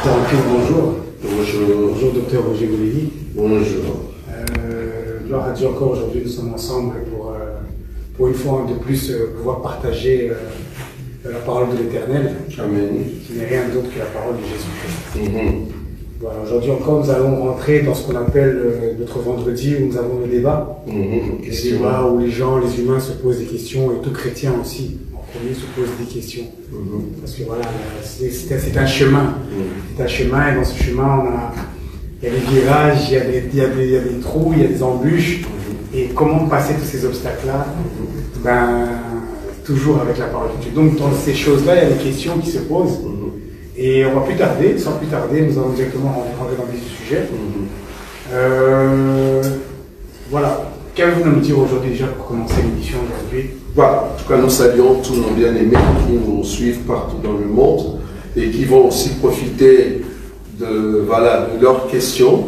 Bonjour. Bonjour. Bonjour, docteur Roger Goulévi. Bonjour. Gloire à Dieu encore aujourd'hui, nous sommes ensemble pour une fois de plus pouvoir partager la parole de l'Éternel, Amen. qui n'est rien d'autre que la parole de Jésus-Christ. Voilà, aujourd'hui encore, nous allons rentrer dans ce qu'on appelle notre vendredi où nous avons le débat. Le débat où les humains se posent des questions et tout chrétien aussi, en premier, se pose des questions. Parce que voilà, c'est un chemin. C'est un chemin et dans ce chemin, il y a des virages, il y a des trous, il y a des embûches. Et comment passer tous ces obstacles-là? Toujours avec la parole de Dieu. Donc dans ces choses-là, il y a des questions qui se posent. Et on va plus tarder, sans plus tarder, nous allons directement rentrer dans le vif du sujet. Voilà. Qu'avez-vous à nous dire aujourd'hui déjà pour commencer l'émission d'aujourd'hui? Voilà. En tout cas, nous saluons tous nos bien-aimés qui nous suivent partout dans le monde et qui vont aussi profiter de leurs questions.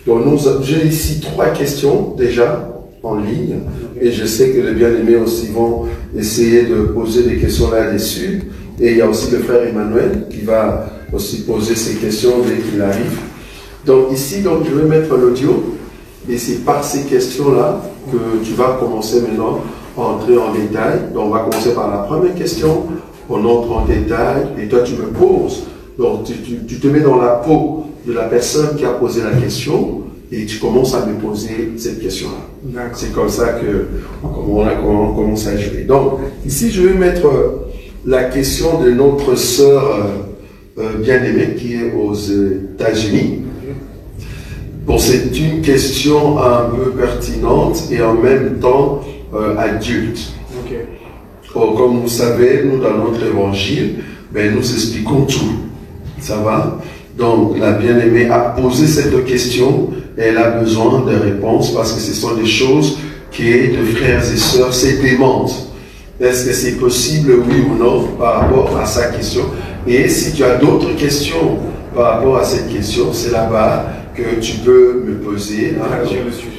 Donc j'ai ici 3 questions déjà en ligne et je sais que les bien-aimés aussi vont essayer de poser des questions là-dessus. Et il y a aussi le frère Emmanuel qui va aussi poser ses questions dès qu'il arrive. Donc ici, je vais mettre l'audio et c'est par ces questions-là que tu vas commencer maintenant à entrer en détail. Donc on va commencer par la première question, on entre en détail et toi tu me poses. Donc tu te mets dans la peau de la personne qui a posé la question et tu commences à me poser cette question-là. C'est comme ça qu'on commence à jouer. Donc ici je vais mettre la question de notre sœur bien-aimée qui est aux États-Unis. Bon, c'est une question un peu pertinente et en même temps adulte. Comme vous savez, nous dans notre évangile, nous expliquons tout. Ça va? Donc la bien-aimée a posé cette question et elle a besoin de réponses parce que ce sont des choses qui, de frères et sœurs, s'élémentent. Est-ce que c'est possible, oui ou non, par rapport à sa question? Et si tu as d'autres questions par rapport à cette question, c'est là-bas que tu peux me poser.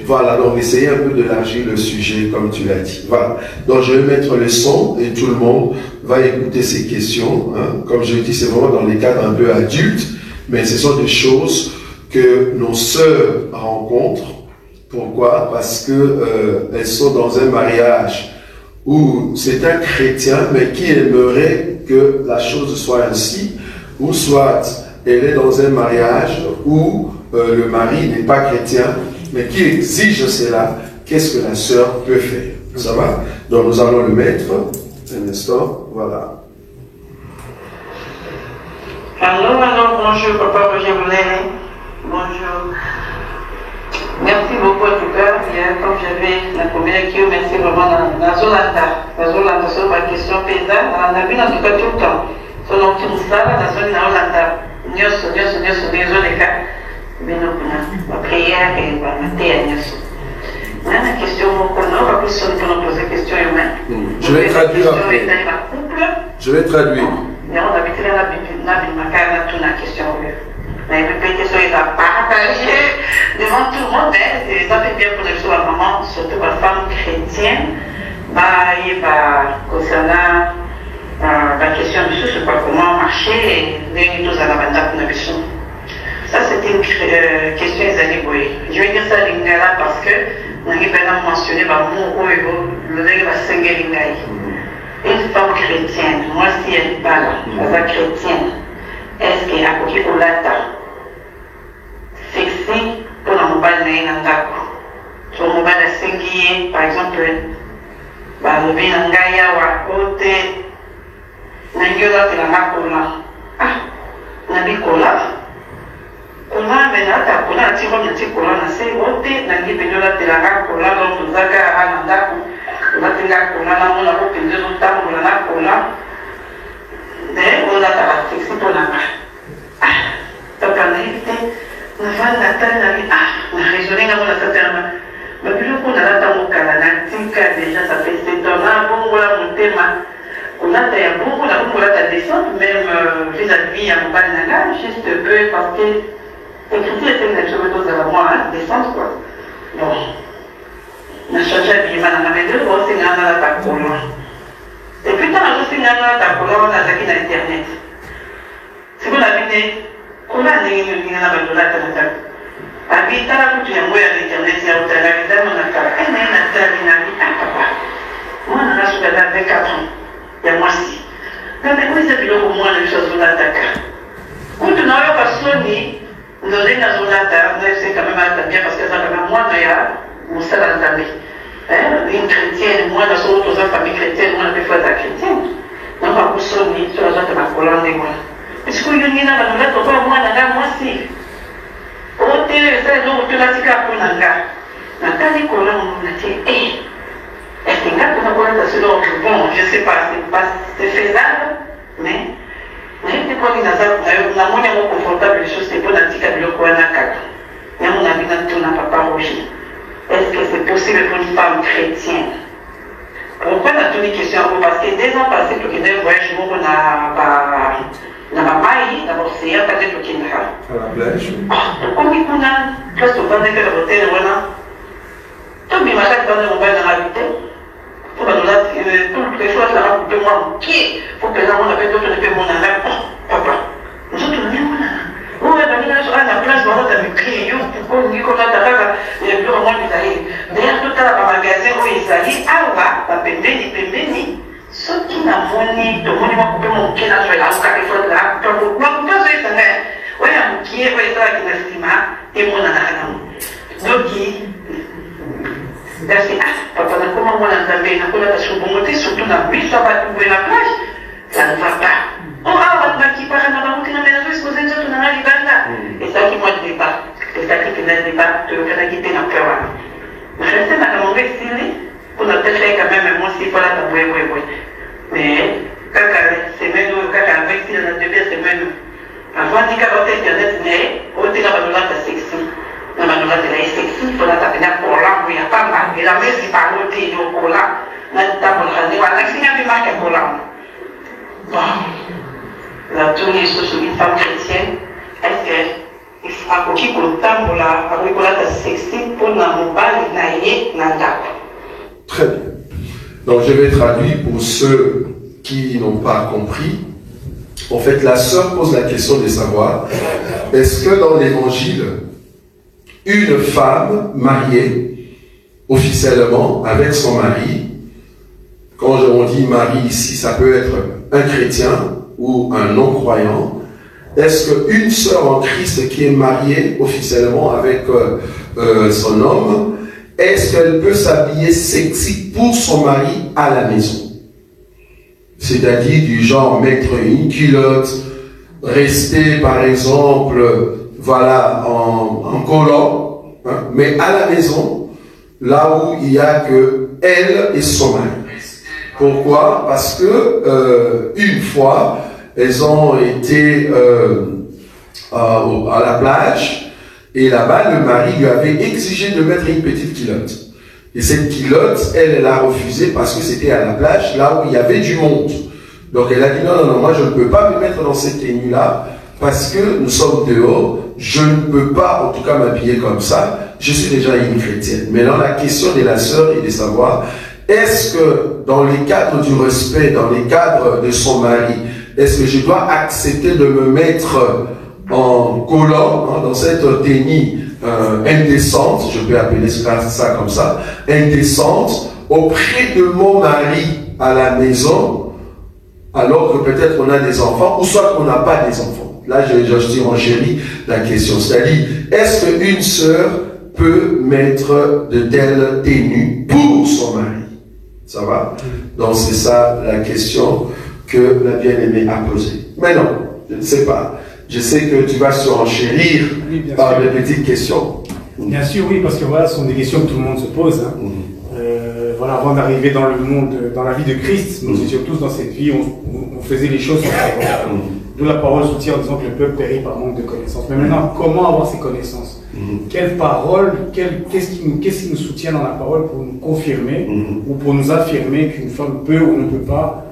Voilà, donc essayez un peu d'élargir le sujet comme tu l'as dit. Voilà, donc je vais mettre le son et tout le monde va écouter ces questions. Comme je dis, c'est vraiment dans les cadres un peu adultes, mais ce sont des choses que nos sœurs rencontrent. Pourquoi? Parce que elles sont dans un mariage où c'est un chrétien, mais qui aimerait que la chose soit ainsi, ou soit elle est dans un mariage où le mari n'est pas chrétien, mais qui exige cela. Qu'est-ce que la sœur peut faire? Ça va? Donc nous allons le mettre. Un instant, voilà. Allô, bonjour, papa Roger Goulévi. Bonjour. Merci beaucoup en tout cas. Comme j'avais la première qui merci vraiment dans Zolanda. Dans Zolanda, sur ma question paysanne, on a vu en tout cas tout le temps. Sur notre moussala, dans zone Zolanda. Nous sommes les cas. Mais nous, la prière et la matin, nous sommes. La question, on va plus sur nous poser question humaine. Je vais traduire. Je vais traduire. Mais on a vu que la Bible m'a tout la question. Mais les questions, il a partagé devant tout le monde. Ça fait bien pour les choses à maman, surtout la femme chrétienne. Concernant la question de ce comment marcher, les choses à la bande pour la question. Ça, c'était une question Zaliboy. Je vais dire ça à l'Ingala parce que on a mentionné une femme chrétienne, moi si elle n'est pas là, elle est chrétienne, est-ce qu'elle a coquille au latin? Sexy pour la mobile naïnandako. Sur mobile à Sengier, par exemple, le Binangaya ou à côté, Nangyola de la Makola. Nabi Kola. Kola, mais là, ta Kola, tu vois, tu Kola, c'est côté, Nangi Bedola de la Makola, donc Zaka Anandako. La Kola, la Mola, de l'Outa, la Kola. Mais on a la sexy pour la main. T'as pas l'évité. La femme n'a raisonné dans la saterne. Mais puis le coup, on a la déjà, ça fait 7 ans, bon, voilà mon thème. On a beaucoup, la descente, même vis-à-vis à mon balnaga, juste un peu parce que l'écriture était une chose de moi, descente quoi. Bon. On a changé de vie, madame, mais deux fois, c'est dans la tacola. Et puis, quand je suis dans la tacola, on a attaqué dans Internet. Si vous l'avez dit, Comment est-ce que vous avez habita la coutume de l'Internet, il y a autant de temps, on a fait un papa. Moi, on a fait 24 ans. Il y a moi aussi. Mais oui, c'est plus au moins les choses de l'attaque. Quand on a eu personne, nous avons dit dans l'attaque, c'est quand même bien parce que ça fait moi, il y a mon seul entamé. Une chrétienne, moi, dans son autre famille chrétienne, moi, je fais la chrétienne. Donc, à vous sonner, sur la zone de ma colonne, moi. Est-ce que vous avez dit, moi, aussi. Au téléphone, nous, tu l'as dit à Ponanga. Nathalie Colomb, on a dit, hé, est-ce que quand on a parlé de ce bon, je ne sais pas, c'est faisable, mais j'étais quand il a moins confortable, les choses, c'est pour la tique à l'eau, quoi, n'a qu'à. Et à mon avis, on n'a pas Roger. Est-ce que c'est possible pour une femme chrétienne? Pourquoi on a toutes les questions? Parce que 2 ans passés, tout le monde voyage, on n'a pas. Na papai, na você, a fazer o que não. À la plage. Como que não? Nós estamos naquela roteira, não? Tu me imagina que nós vamos na habité. Tu vas lá, tudo que foi lá para o que? Pour que nós vamos ver tudo que mon na papa. Nós não temos nada. Ou é para nós na plage, nós estamos criando, porque ni como tá lá, e pelo amor de Deus. Daí tu tá para magasin ou isso ali, água, para pembeni. Só que na moni, to moni ma couper mon pied na sur la route que faut là, pour pas ça né. Ouais, mon pied va être avec la stima et mon ana. Donc parce que papa na comment moi na também na cola da submonter surtout na biche ça va trouver la plage. Ça ne va pas. On va pas qui para na route na maison exposée tout na libanda. Et ça qui moi je dis pas. C'est ça qui ne dit pas de faire quitter na peur. Mais je sais na mon style. On a peut-être fait quand même un mot si voilà ta oui. Mais quand c'est même quand avec si on a deux c'est même avant dit qu'à internet mais au début on a pas sexy. On a pas de sexy pour la taper pour là il y a pas mal et la messe pas côté de pour là na table là on a signé un marque pour là. Bon. La tournée sur une femme chrétienne est-ce que il faut qu'il pour le temps pour la avec la sexy pour la mobile na d'accord. Très bien. Donc je vais traduire pour ceux qui n'ont pas compris. En fait, la sœur pose la question de savoir, est-ce que dans l'évangile, une femme mariée officiellement avec son mari, quand on dit mari ici, ça peut être un chrétien ou un non-croyant, est-ce qu'une sœur en Christ qui est mariée officiellement avec son homme, est-ce qu'elle peut s'habiller sexy pour son mari à la maison? C'est-à-dire du genre mettre une culotte, rester par exemple, voilà, en collant, hein, mais à la maison, là où il n'y a que elle et son mari. Pourquoi? Parce que une fois, elles ont été à la plage, et là-bas, le mari lui avait exigé de mettre une petite culotte. Et cette culotte, elle a refusé parce que c'était à la plage, là où il y avait du monde. Donc elle a dit non, moi je ne peux pas me mettre dans cette tenue-là parce que nous sommes dehors, je ne peux pas en tout cas m'habiller comme ça, je suis déjà une chrétienne. Maintenant la question de la sœur est de savoir, est-ce que dans les cadres du respect, dans les cadres de son mari, est-ce que je dois accepter de me mettre en collant, hein, dans cette tenue indécente, je peux appeler ça comme ça, indécente, auprès de mon mari à la maison, alors que peut-être on a des enfants, ou soit qu'on n'a pas des enfants. Là, je renchéris la question. C'est-à-dire, est-ce qu'une sœur peut mettre de telles tenues pour son mari? Ça va? Donc c'est ça la question que la bien-aimée a posée. Mais non, je ne sais pas. Je sais que tu vas surenchérir par des petites questions. Bien sûr, oui, parce que voilà, ce sont des questions que tout le monde se pose. Hein. Voilà, avant d'arriver dans le monde, dans la vie de Christ, nous étions tous dans cette vie, on faisait les choses sans savoir. D'où la parole soutient en disant que le peuple périt par manque de connaissances. Mais maintenant, comment avoir ces connaissances? Quelle parole, qu'est-ce qui nous soutient dans la parole pour nous confirmer ou pour nous affirmer qu'une femme peut ou ne peut pas,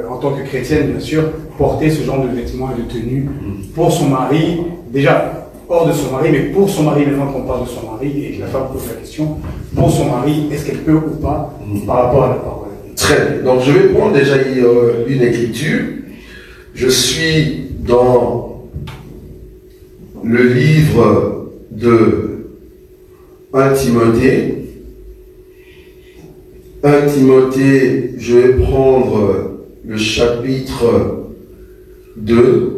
en tant que chrétienne bien sûr, porter ce genre de vêtements et de tenues pour son mari, déjà hors de son mari, mais pour son mari, maintenant qu'on parle de son mari, et que la femme pose la question, pour son mari, est-ce qu'elle peut ou pas par rapport à la parole? Très bien. Donc je vais prendre déjà une écriture. Je suis dans le livre de 1 Timothée. 1 Timothée, je vais prendre le chapitre 2.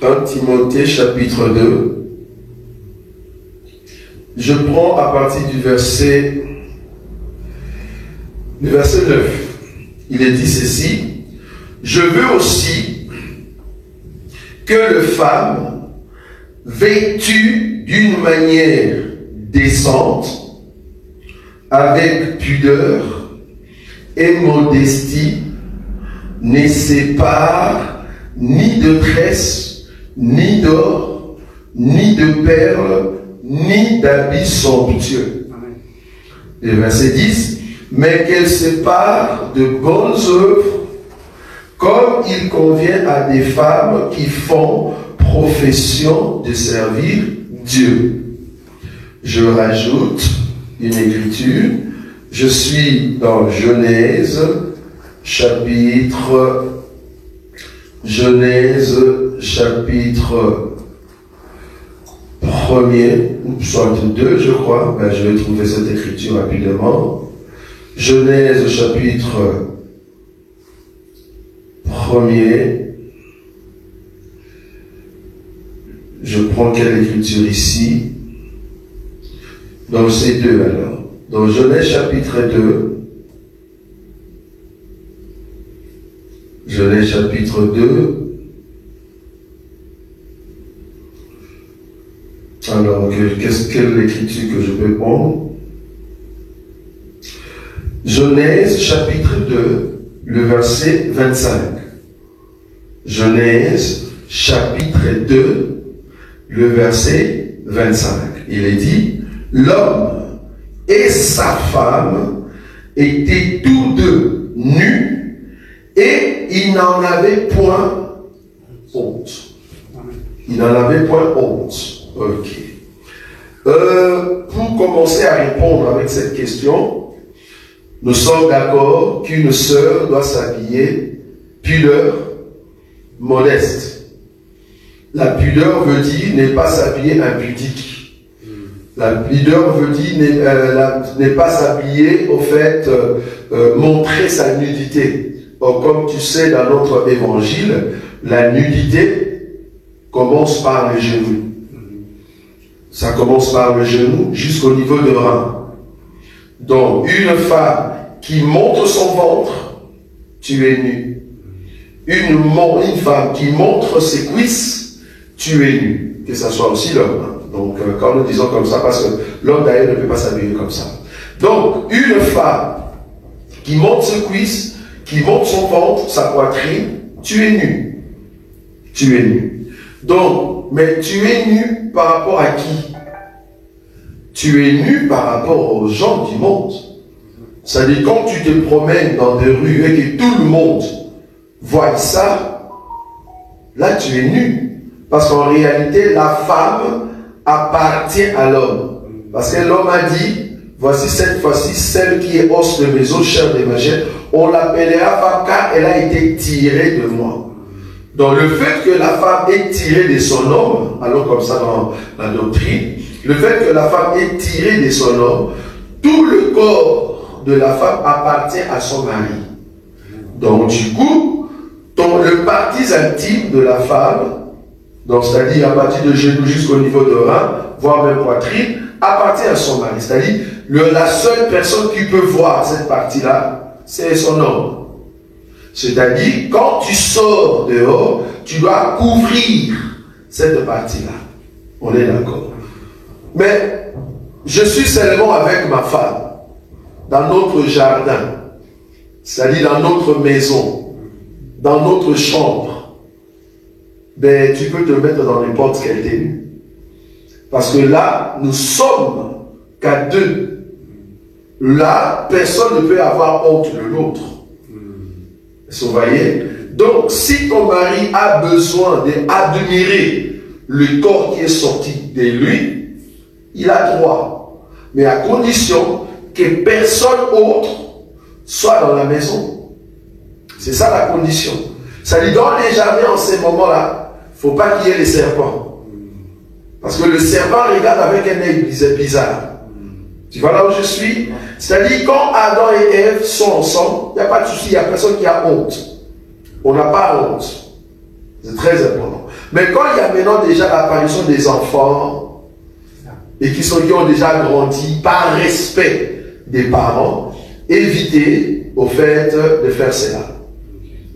1 Timothée, chapitre 2. Je prends à partir du verset 9. Il est dit ceci: je veux aussi que les femmes vêtues d'une manière décente, avec pudeur et modestie, ne séparent ni de tresses, ni d'or, ni de perles, ni d'habits somptueux. Et verset 10, mais qu'elles séparent de bonnes œuvres, comme il convient à des femmes qui font profession de servir Dieu. Je rajoute une écriture. Je suis dans Genèse, chapitre 1er, soit 2, je crois. Ben, je vais trouver cette écriture rapidement. Genèse, chapitre 1er. Je prends quelle écriture ici? Dans ces deux alors. Dans Genèse chapitre 2. Genèse chapitre 2. Alors, quelle écriture que je peux prendre? Genèse chapitre 2, le verset 25. Genèse chapitre 2, le verset 25. Il est dit: l'homme et sa femme étaient tous deux nus et ils n'en avaient point honte. Ils n'en avaient point honte. Ok. Pour commencer à répondre avec cette question, nous sommes d'accord qu'une sœur doit s'habiller pudeur, modeste. La pudeur veut dire ne pas s'habiller impudique. La pudeur veut dire ne pas s'habiller, au fait, montrer sa nudité. Or, comme tu sais, dans notre évangile, la nudité commence par les genoux. Ça commence par le genou jusqu'au niveau de rein. Donc, une femme qui montre son ventre, tu es nu. Une femme qui montre ses cuisses, tu es nu. Que ce soit aussi l'homme. Donc, quand nous disons comme ça, parce que l'homme d'ailleurs ne peut pas s'habiller comme ça. Donc, une femme qui montre ses cuisses, qui montre son ventre, sa poitrine, tu es nu. Tu es nu. Donc, mais tu es nu par rapport à qui? Tu es nu par rapport aux gens du monde. C'est-à-dire, quand tu te promènes dans des rues et que tout le monde voit ça, là tu es nu. Parce qu'en réalité, la femme appartient à l'homme. Parce que l'homme a dit: voici cette fois-ci celle qui est os de mes os, chair de ma chair, on l'appellera femme car elle a été tirée de moi. Donc le fait que la femme est tirée de son homme, alors comme ça dans la doctrine, le fait que la femme est tirée de son homme, tout le corps de la femme appartient à son mari. Donc du coup, le parti intime de la femme, donc c'est-à-dire à partir de genou jusqu'au niveau de rein, voire même poitrine, appartient à son mari. C'est-à-dire la seule personne qui peut voir cette partie-là, c'est son homme. C'est-à-dire, quand tu sors dehors, tu dois couvrir cette partie-là. On est d'accord. Mais je suis seulement avec ma femme, dans notre jardin, c'est-à-dire dans notre maison, dans notre chambre. Ben, tu peux te mettre dans n'importe quelle tenue. Parce que là, nous sommes qu'à deux. Là, personne ne peut avoir honte de l'autre. Vous voyez? Donc, si ton mari a besoin d'admirer le corps qui est sorti de lui, il a droit. Mais à condition que personne autre soit dans la maison. C'est ça la condition. Ça dit, dans les jardins, en ces moments-là, faut pas qu'il y ait les serpents. Parce que le serpent regarde avec un œil bizarre. Tu vois là où je suis? C'est-à-dire, quand Adam et Ève sont ensemble, il n'y a pas de souci, il n'y a personne qui a honte. On n'a pas honte. C'est très important. Mais quand il y a maintenant déjà l'apparition des enfants, et qui ont déjà grandi par respect des parents, évitez au fait de faire cela.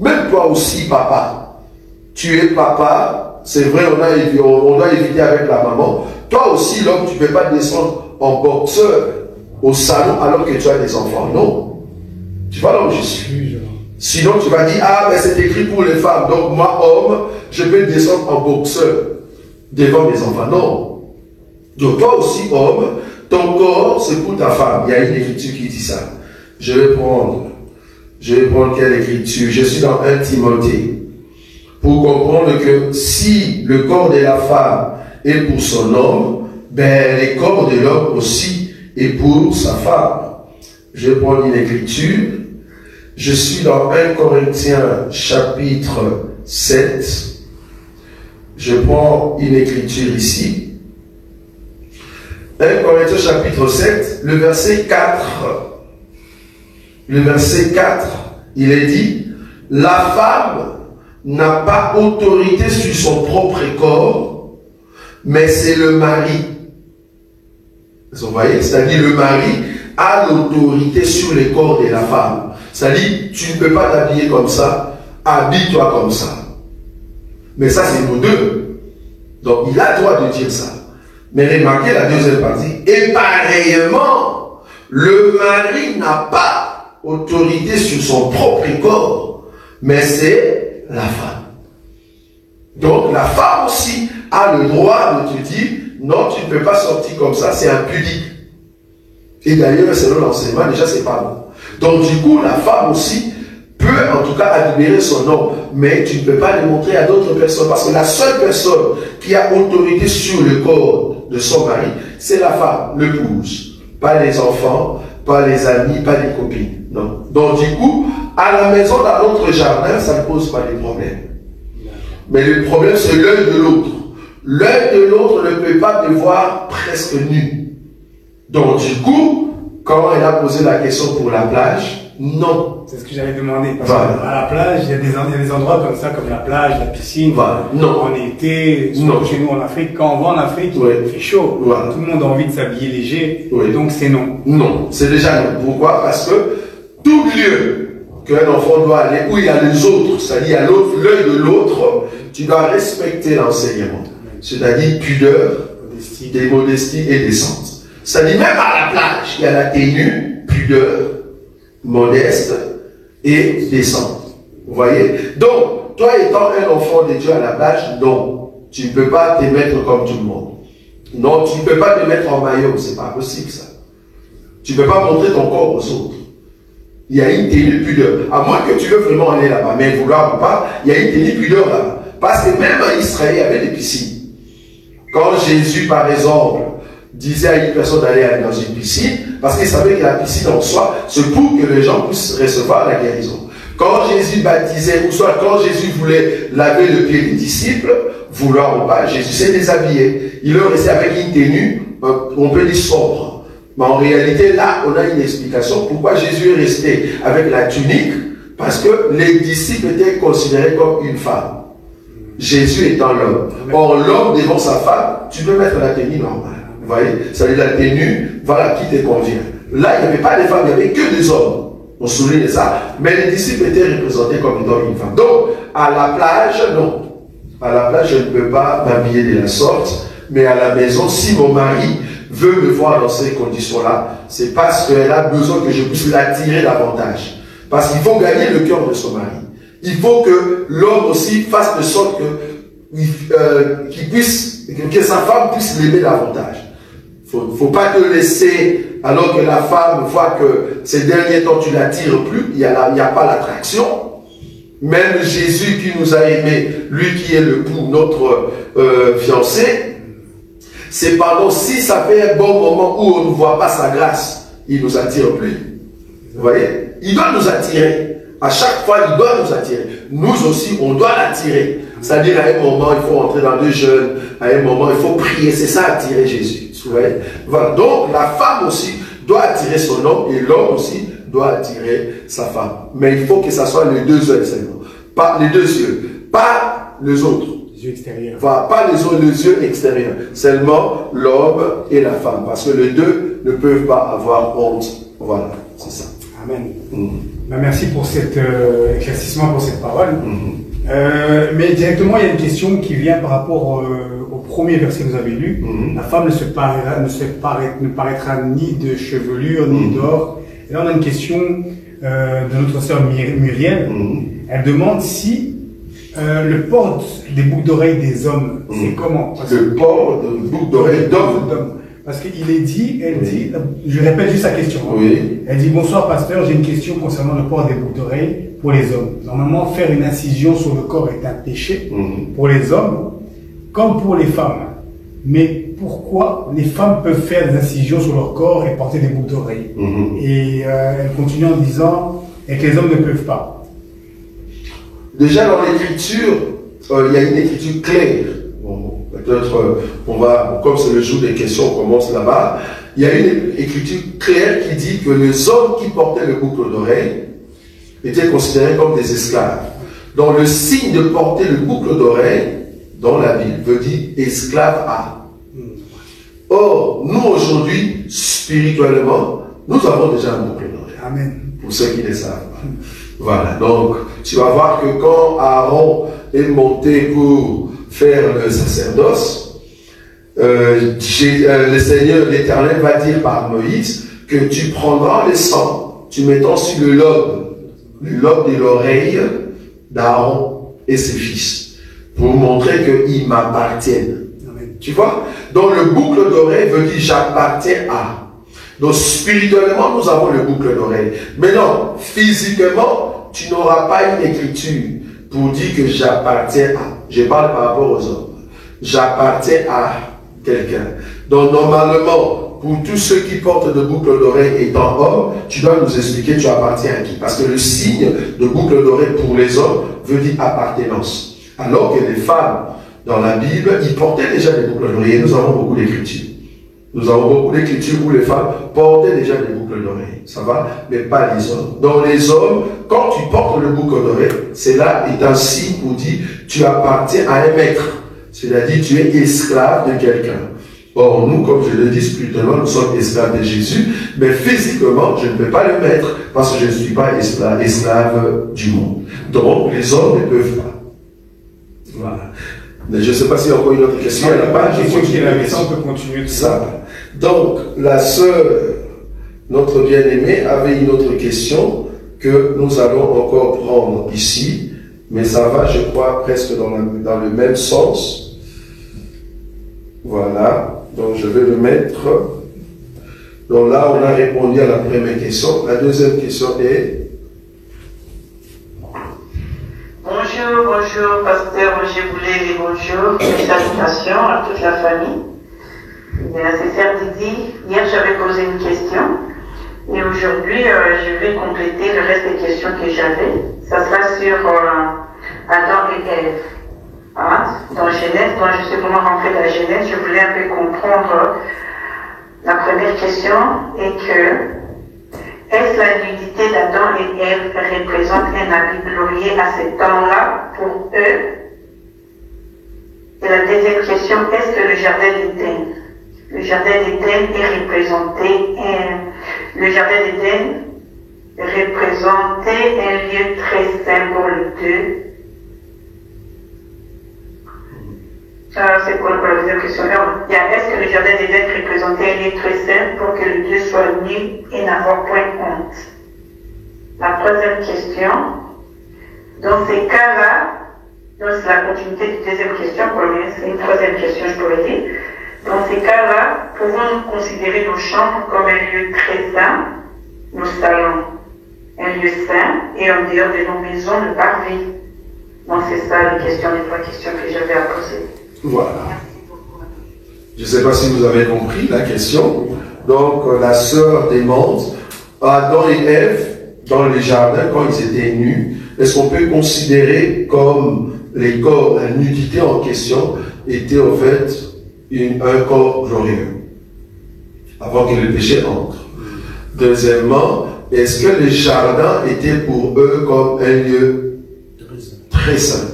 Même toi aussi, papa. Tu es papa, c'est vrai, on doit éviter avec la maman. Toi aussi, l'homme, tu ne peux pas descendre en boxeur au salon alors que tu as des enfants. Non. Tu vois là où je suis. Sinon, tu vas dire, ah, mais c'est écrit pour les femmes. Donc, moi, homme, je peux descendre en boxeur devant mes enfants. Non. Donc, toi aussi, homme, ton corps, c'est pour ta femme. Il y a une écriture qui dit ça. Je vais prendre quelle écriture? Je suis dans 1 Timothée. Pour comprendre que si le corps de la femme est pour son homme, ben, le corps de l'homme aussi est pour sa femme. Je vais prendre une écriture. Je suis dans 1 Corinthiens chapitre 7. Je prends une écriture ici. 1 Corinthiens chapitre 7, le verset 4. Le verset 4, il est dit, la femme n'a pas autorité sur son propre corps, mais c'est le mari. Vous voyez, c'est-à-dire le mari a l'autorité sur le corps de la femme. C'est-à-dire, tu ne peux pas t'habiller comme ça, habille-toi comme ça. Mais ça, c'est nous deux. Donc, il a le droit de dire ça. Mais remarquez la deuxième partie. Et pareillement, le mari n'a pas autorité sur son propre corps, mais c'est la femme. Donc, la femme aussi a le droit de te dire, non, tu ne peux pas sortir comme ça, c'est impudique. Et d'ailleurs, selon l'enseignement, déjà, c'est pas bon. Donc, du coup, la femme aussi peut, en tout cas, admirer son homme, mais tu ne peux pas le montrer à d'autres personnes, parce que la seule personne qui a autorité sur le corps de son mari, c'est la femme, l'épouse. Pas les enfants, pas les amis, pas les copines. Non. Donc, du coup, à la maison, dans notre jardin, ça ne pose pas de problème. Mais le problème, c'est l'œil de l'autre. L'œil de l'autre ne peut pas te voir presque nu. Donc, du coup, quand elle a posé la question pour la plage, non. C'est ce que j'avais demandé. Parce qu'à la plage, il y a des endroits comme ça, comme la plage, la piscine. Voilà. Non. En été, chez nous en Afrique. Quand on va en Afrique, il fait chaud. Voilà. Tout le monde a envie de s'habiller léger. Oui. Donc, c'est non. Non, c'est déjà non. Pourquoi? Parce que tout lieu qu'un enfant doit aller, où il y a les autres, c'est-à-dire il y a l'œil de l'autre, tu dois respecter l'enseignement. C'est-à-dire pudeur, modestie et décence. C'est-à-dire même à la plage, il y a la tenue, pudeur, modeste et décente. Vous voyez? Donc, toi étant un enfant de Dieu à la plage, non. Tu ne peux pas te mettre comme tout le monde. Non, tu ne peux pas te mettre en maillot, c'est pas possible ça. Tu ne peux pas montrer ton corps aux autres. Il y a une tenue pudeur. À moins que tu veux vraiment aller là-bas, mais vouloir ou pas, il y a une tenue pudeur là-bas. Parce que même en Israël, il y avait des piscines. Quand Jésus, par exemple, disait à une personne d'aller dans une piscine, parce qu'il savait que la piscine en soi, c'est pour que les gens puissent recevoir la guérison. Quand Jésus baptisait, ou soit quand Jésus voulait laver le pied des disciples, vouloir ou pas, Jésus s'est déshabillé. Il est resté avec une tenue, on peut dire sobre. Mais en réalité, là, on a une explication pourquoi Jésus est resté avec la tunique, parce que les disciples étaient considérés comme une femme. Jésus étant l'homme. Or, l'homme devant sa femme, tu peux mettre la tenue normale. Vous voyez? C'est la tenue, voilà, qui te convient. Là, il n'y avait pas de femmes, il n'y avait que des hommes. On souligne ça. Mais les disciples étaient représentés comme étant une femme. Donc, à la plage, non. À la plage, je ne peux pas m'habiller de la sorte. Mais à la maison, si mon mari veut me voir dans ces conditions-là, c'est parce qu'elle a besoin que je puisse l'attirer davantage. Parce qu'il faut gagner le cœur de son mari. Il faut que l'homme aussi fasse de sorte que sa femme puisse l'aimer davantage. Faut pas te laisser, alors que la femme voit que ces derniers temps tu l'attires plus, il n'y a pas l'attraction. Même Jésus qui nous a aimés, lui qui est le pour notre fiancé, c'est pardon, si ça fait un bon moment où on ne voit pas sa grâce, il ne nous attire plus. Vous voyez? Il doit nous attirer. À chaque fois, il doit nous attirer. Nous aussi, on doit l'attirer. C'est-à-dire, à un moment, il faut entrer dans le jeûne. À un moment, il faut prier. C'est ça, attirer Jésus. Vous voyez? Voilà. Donc, la femme aussi doit attirer son homme et l'homme aussi doit attirer sa femme. Mais il faut que ça soit les deux yeux seulement. Pas les deux yeux. Pas les autres. Les yeux extérieurs. Enfin, pas les yeux extérieurs. Seulement l'homme et la femme. Parce que les deux ne peuvent pas avoir honte. Voilà. C'est ça. Amen. Merci pour cet éclaircissement, pour cette parole. Mais directement, il y a une question qui vient par rapport au premier verset que vous avez lu. La femme ne paraîtra ni de chevelure, ni d'or. Et là, on a une question de notre sœur Muriel. Elle demande si le port des boucles d'oreilles des hommes, c'est comment? Le port de boucles d'oreilles d'hommes. Parce qu'il est dit, elle dit, je répète juste sa question. Oui. Elle dit, bonsoir pasteur, j'ai une question concernant le port des boucles d'oreilles pour les hommes. Normalement, faire une incision sur le corps est un péché pour les hommes, comme pour les femmes. Mais pourquoi les femmes peuvent faire des incisions sur leur corps et porter des boucles d'oreilles? Et elle continue en disant, et que les hommes ne peuvent pas. Déjà dans l'écriture, il y a une écriture claire. Peut-être, on va, comme c'est le jour des questions, on commence là-bas. Il y a une écriture claire qui dit que les hommes qui portaient le boucle d'oreille étaient considérés comme des esclaves. Donc le signe de porter le boucle d'oreille dans la Bible veut dire esclave à. Or, nous aujourd'hui, spirituellement, nous avons déjà un boucle d'oreille. Amen. Pour ceux qui le savent. Voilà, donc tu vas voir que quand Aaron est monté pour faire le sacerdoce, le Seigneur l'Éternel va dire par Moïse que tu prendras le sang, tu mettras sur le lobe de l'oreille d'Aaron et ses fils, pour montrer qu'ils m'appartiennent. Tu vois? Donc le boucle d'oreille veut dire j'appartiens à. Donc spirituellement, nous avons le boucle d'oreille. Mais non, physiquement, tu n'auras pas une écriture pour dire que j'appartiens à. Je parle par rapport aux hommes. J'appartiens à quelqu'un. Donc normalement, pour tous ceux qui portent de boucle d'oreille étant homme, tu dois nous expliquer tu appartiens à qui. Parce que le signe de boucle d'oreille pour les hommes veut dire appartenance. Alors que les femmes, dans la Bible, ils portaient déjà des boucles d'oreille. Et nous avons beaucoup d'écritures. Nous avons beaucoup d'écritures où les femmes portaient déjà des boucles d'oreille. Ça va? Mais pas les hommes. Donc les hommes, quand tu portes le boucle d'oreille, c'est là est un signe pour dire tu appartiens à un maître. C'est-à-dire tu es esclave de quelqu'un. Or nous, comme je le dis spirituellement, nous sommes esclaves de Jésus, mais physiquement, je ne peux pas le mettre parce que je ne suis pas esclave du monde. Donc les hommes ne peuvent pas. Voilà. Mais je ne sais pas s'il y a encore une autre question. Il n'y a pas de question qui est là, mais ça on peut continuer de ça. Donc, la sœur, notre bien-aimée, avait une autre question que nous allons encore prendre ici, mais ça va, je crois, presque dans le même sens. Voilà, donc je vais le mettre. Donc là, on a répondu à la première question. La deuxième question est... Bonjour, pasteur Roger Boulet, et bonjour, mes salutations à toute la famille. C'est Sœur Didi, hier j'avais posé une question, et aujourd'hui je vais compléter le reste des questions que j'avais. Ça sera sur Adam et Ève. Dans Genèse, donc je suis vraiment rentrée dans la Genèse, je voulais un peu comprendre la première question, et que est-ce la nudité d'Adam et Ève représente un habit glorieux à ce temps-là pour eux? Et la deuxième question, est-ce que le jardin d'Éden est représenté, le jardin d'Éden représentait un lieu très saint pour les deux? C'est quoi la deuxième question? Est-ce que le jardin d'Éden représentait un lieu très saint pour que les deux soient nus et n'avoir point honte? La troisième question, dans ces cas-là, donc c'est la continuité de deuxième question, c'est une troisième question, je pourrais dire. Dans ces cas-là, pouvons-nous considérer nos chambres comme un lieu très saint, nos salons, un lieu saint, et en dehors de nos maisons, le parvis? Donc c'est ça les trois questions que j'avais à poser. Voilà. Je ne sais pas si vous avez compris la question. Donc, la sœur demande, Adam et Ève, dans les jardins, quand ils étaient nus, est-ce qu'on peut considérer comme les corps, la nudité en question, était en fait un corps glorieux, avant que le péché entre? Deuxièmement, est-ce que les jardins étaient pour eux comme un lieu très saint?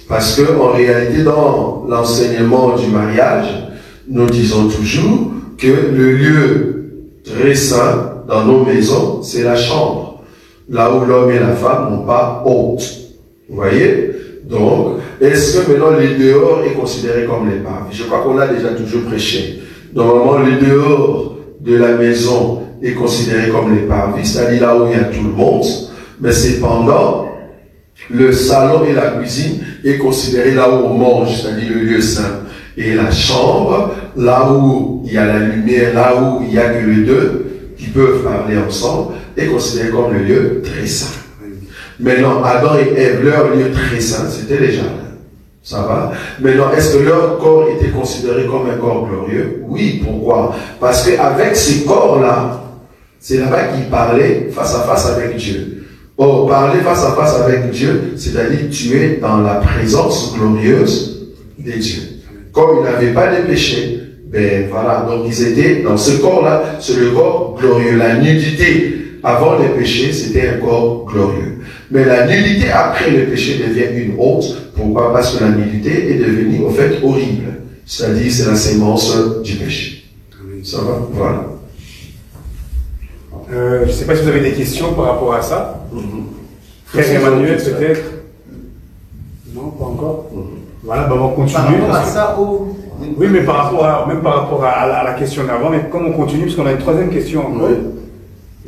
Parce que en réalité, dans l'enseignement du mariage, nous disons toujours que le lieu très saint dans nos maisons, c'est la chambre, là où l'homme et la femme n'ont pas honte. Vous voyez? Donc, est-ce que maintenant le dehors est considéré comme les parvis? Je crois qu'on a déjà toujours prêché. Normalement, le dehors de la maison est considéré comme les parvis, c'est-à-dire là où il y a tout le monde, mais cependant, le salon et la cuisine est considéré là où on mange, c'est-à-dire le lieu saint. Et la chambre, là où il y a la lumière, là où il n'y a que les deux qui peuvent parler ensemble, est considéré comme le lieu très saint. Maintenant, Adam et Ève, leur lieu très saint, c'était les jardins. Ça va? Maintenant, est-ce que leur corps était considéré comme un corps glorieux? Oui, pourquoi? Parce qu'avec ces corps-là, c'est là-bas qu'ils parlaient face à face avec Dieu. Or, parler face à face avec Dieu, c'est-à-dire tu es dans la présence glorieuse de Dieu. Comme ils n'avaient pas de péché, ben voilà, donc ils étaient dans ce corps-là, c'est le corps glorieux. La nudité avant le péché, c'était un corps glorieux. Mais la nudité après le péché devient une honte. Pourquoi? Parce que la nudité est devenue en fait horrible. C'est-à-dire c'est la sémence du péché. Ça va? Voilà. Je ne sais pas si vous avez des questions par rapport à ça. Frère Emmanuel, peut-être? Non, pas encore. Voilà, ben on va continuer. Par rapport à ça, oui, mais par rapport à la question d'avant, mais comme on continue, parce qu'on a une troisième question encore. Oui.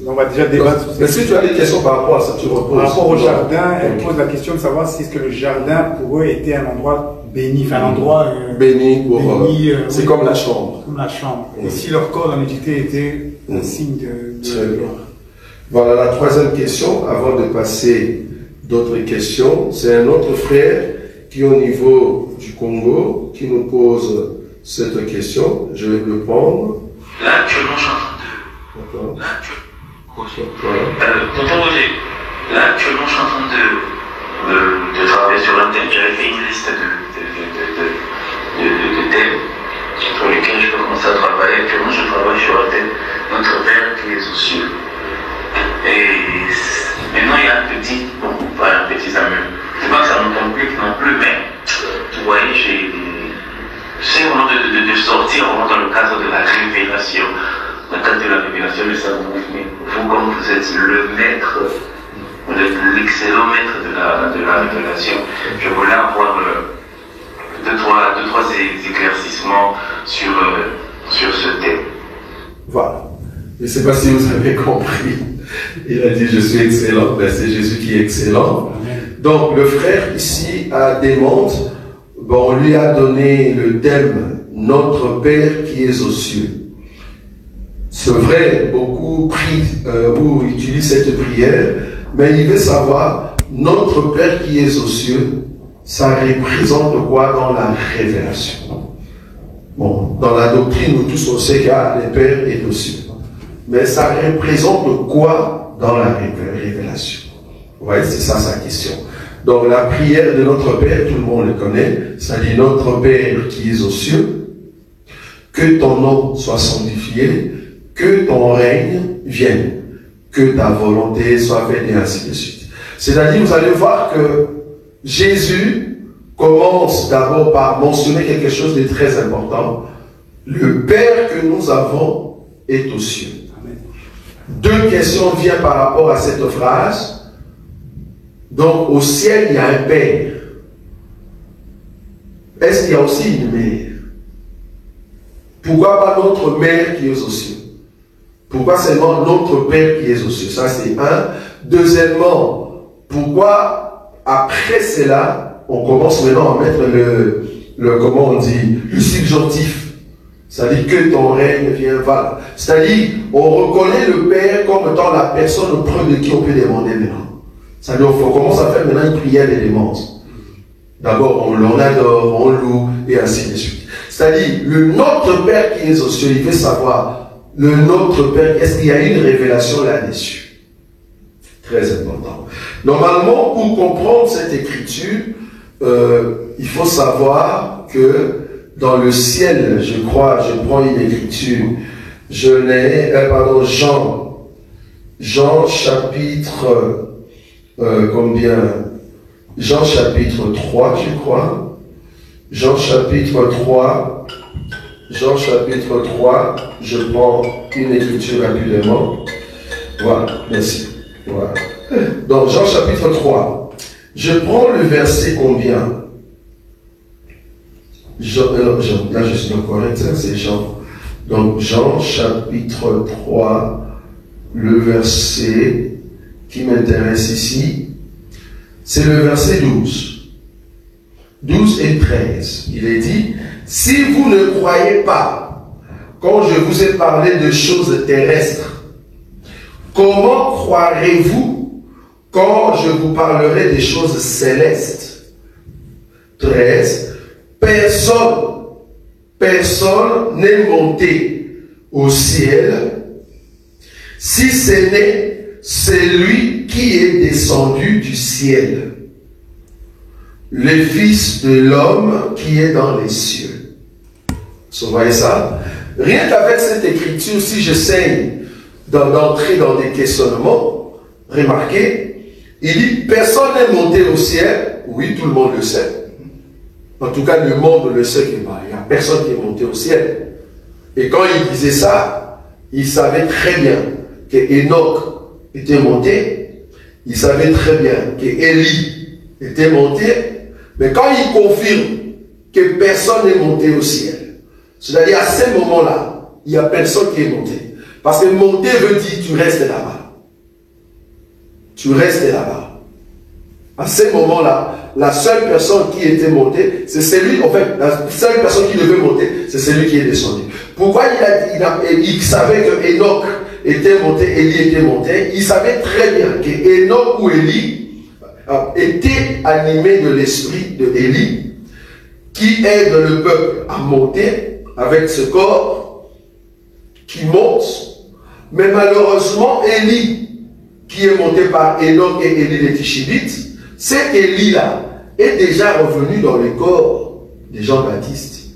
On va déjà débattre sur ça. Mais si tu as des questions par rapport à ça, tu reposes. Par rapport au jardin, elle pose la question de savoir si est-ce que le jardin pour eux était un endroit béni, enfin un endroit béni pour c'est oui, comme la chambre. Comme la chambre. Et si leur corps, la nudité, était un signe de gloire. Voilà la troisième question, avant de passer d'autres questions. C'est un autre frère qui est au niveau du Congo, qui nous pose cette question. Je vais le prendre. Là, actuellement, je suis en train de... D'accord. Là, actuellement, je suis en train de travailler sur un thème. J'avais fait une liste de thèmes sur lesquels je peux commencer à travailler. Actuellement, je travaille sur un thème, notre Père qui est aux cieux. Et maintenant, il y a un petit, pas un petit Samuel. Je ne sais pas que ça me complique non plus, mais vous voyez, j'essaie vraiment de sortir vraiment dans le cadre de la révélation. Dans le cadre de la révélation, mais ça vous, comme vous êtes le maître, vous êtes l'excellent maître de la révélation, je voulais avoir deux, trois éclaircissements sur ce thème. Voilà. Je ne sais pas si vous avez compris. Il a dit je suis excellent, ben c'est Jésus qui est excellent. Donc le frère ici à Desmondes, bon, on lui a donné le thème Notre Père qui est aux cieux. C'est vrai, beaucoup prient ou utilisent cette prière, mais il veut savoir Notre Père qui est aux cieux, ça représente quoi dans la révélation? Bon, dans la doctrine, nous tous on sait que le Père est aux cieux. Mais ça représente quoi dans la révélation? Vous voyez, c'est ça sa question. Donc la prière de notre Père, tout le monde le connaît, ça dit notre Père qui es aux cieux, que ton nom soit sanctifié, que ton règne vienne, que ta volonté soit faite et ainsi de suite. C'est-à-dire, vous allez voir que Jésus commence d'abord par mentionner quelque chose de très important. Le Père que nous avons est aux cieux. Deux questions viennent par rapport à cette phrase. Donc, au ciel, il y a un Père. Est-ce qu'il y a aussi une mère? Pourquoi pas notre mère qui est aux cieux? Pourquoi seulement notre Père qui est aux cieux? Ça, c'est un. Deuxièmement, pourquoi après cela, on commence maintenant à mettre comment on dit, le subjonctif? C'est-à-dire que ton règne vient, voilà. C'est-à-dire, on reconnaît le Père comme étant la personne auprès de qui on peut demander maintenant. C'est-à-dire, on commence à faire maintenant une prière d'éléments. D'abord, on l'adore, on loue, et ainsi de suite. C'est-à-dire, le Notre Père qui est aux cieux, il veut savoir, le Notre Père, est-ce qu'il y a une révélation là-dessus? Très important. Normalement, pour comprendre cette écriture, il faut savoir que dans le ciel, je crois, je prends une écriture, Jean chapitre, Jean chapitre 3, je crois. Jean chapitre 3, je prends une écriture rapidement. Voilà, merci. Voilà. Donc, Jean chapitre 3, je prends le verset combien? Là, je suis en Corinthiens, c'est Jean. Donc, Jean chapitre 3, le verset qui m'intéresse ici, c'est le verset 12. 12 et 13. Il est dit, si vous ne croyez pas, quand je vous ai parlé de choses terrestres, comment croirez-vous quand je vous parlerai des choses célestes? 13. Personne n'est monté au ciel, si ce n'est celui qui est descendu du ciel, le Fils de l'homme qui est dans les cieux. Vous voyez ça? Rien qu'avec cette écriture, si j'essaye d'entrer dans des questionnements, remarquez, il dit, personne n'est monté au ciel. Oui, tout le monde le sait. En tout cas, le monde le sait qu'il n'y a personne qui est monté au ciel. Et quand il disait ça, il savait très bien qu'Enoch était monté. Il savait très bien qu'Élie était monté. Mais quand il confirme que personne n'est monté au ciel, c'est-à-dire à ce moment-là, il n'y a personne qui est monté. Parce que monter veut dire tu restes là-bas. Tu restes là-bas. À ce moment-là, la seule personne qui était montée, c'est celui, en fait, la seule personne qui devait monter, c'est celui qui est descendu. Pourquoi il savait que Enoch était monté, Élie était monté, il savait très bien que Enoch ou Élie était animé de l'esprit de Élie, qui aide le peuple à monter avec ce corps qui monte. Mais malheureusement, Élie, qui est monté par Enoch et Élie les Tishibites, cet Élie-là est déjà revenu dans le corps de Jean-Baptiste.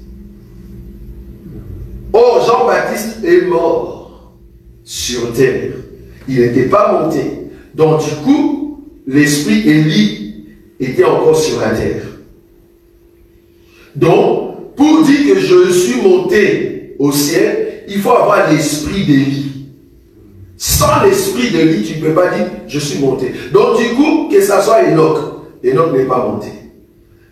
Or, Jean-Baptiste est mort sur terre. Il n'était pas monté. Donc, du coup, l'esprit Élie était encore sur la terre. Donc, pour dire que je suis monté au ciel, il faut avoir l'esprit d'Élie. Sans l'esprit d'Élie, tu ne peux pas dire je suis monté. Donc du coup, que ça soit Enoch, Enoch n'est pas monté.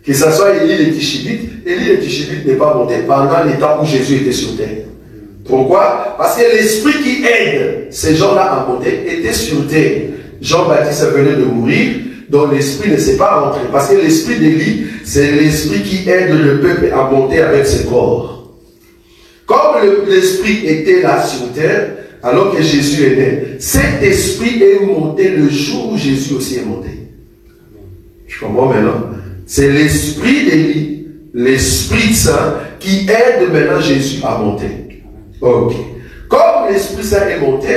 Que ça soit Élie les Tishibites, Élie les Tishibites n'est pas monté pendant les temps où Jésus était sur terre. Pourquoi? Parce que l'esprit qui aide ces gens-là à monter était sur terre. Jean-Baptiste venait de mourir, donc l'esprit ne s'est pas rentré. Parce que l'esprit d'Élie, c'est l'esprit qui aide le peuple à monter avec ses corps. Comme l'esprit était là sur terre, alors que Jésus est né, cet esprit est monté le jour où Jésus aussi est monté. Je comprends maintenant. C'est l'esprit d'Élie, l'Esprit Saint, qui aide maintenant Jésus à monter. Ok. Comme l'Esprit Saint est monté,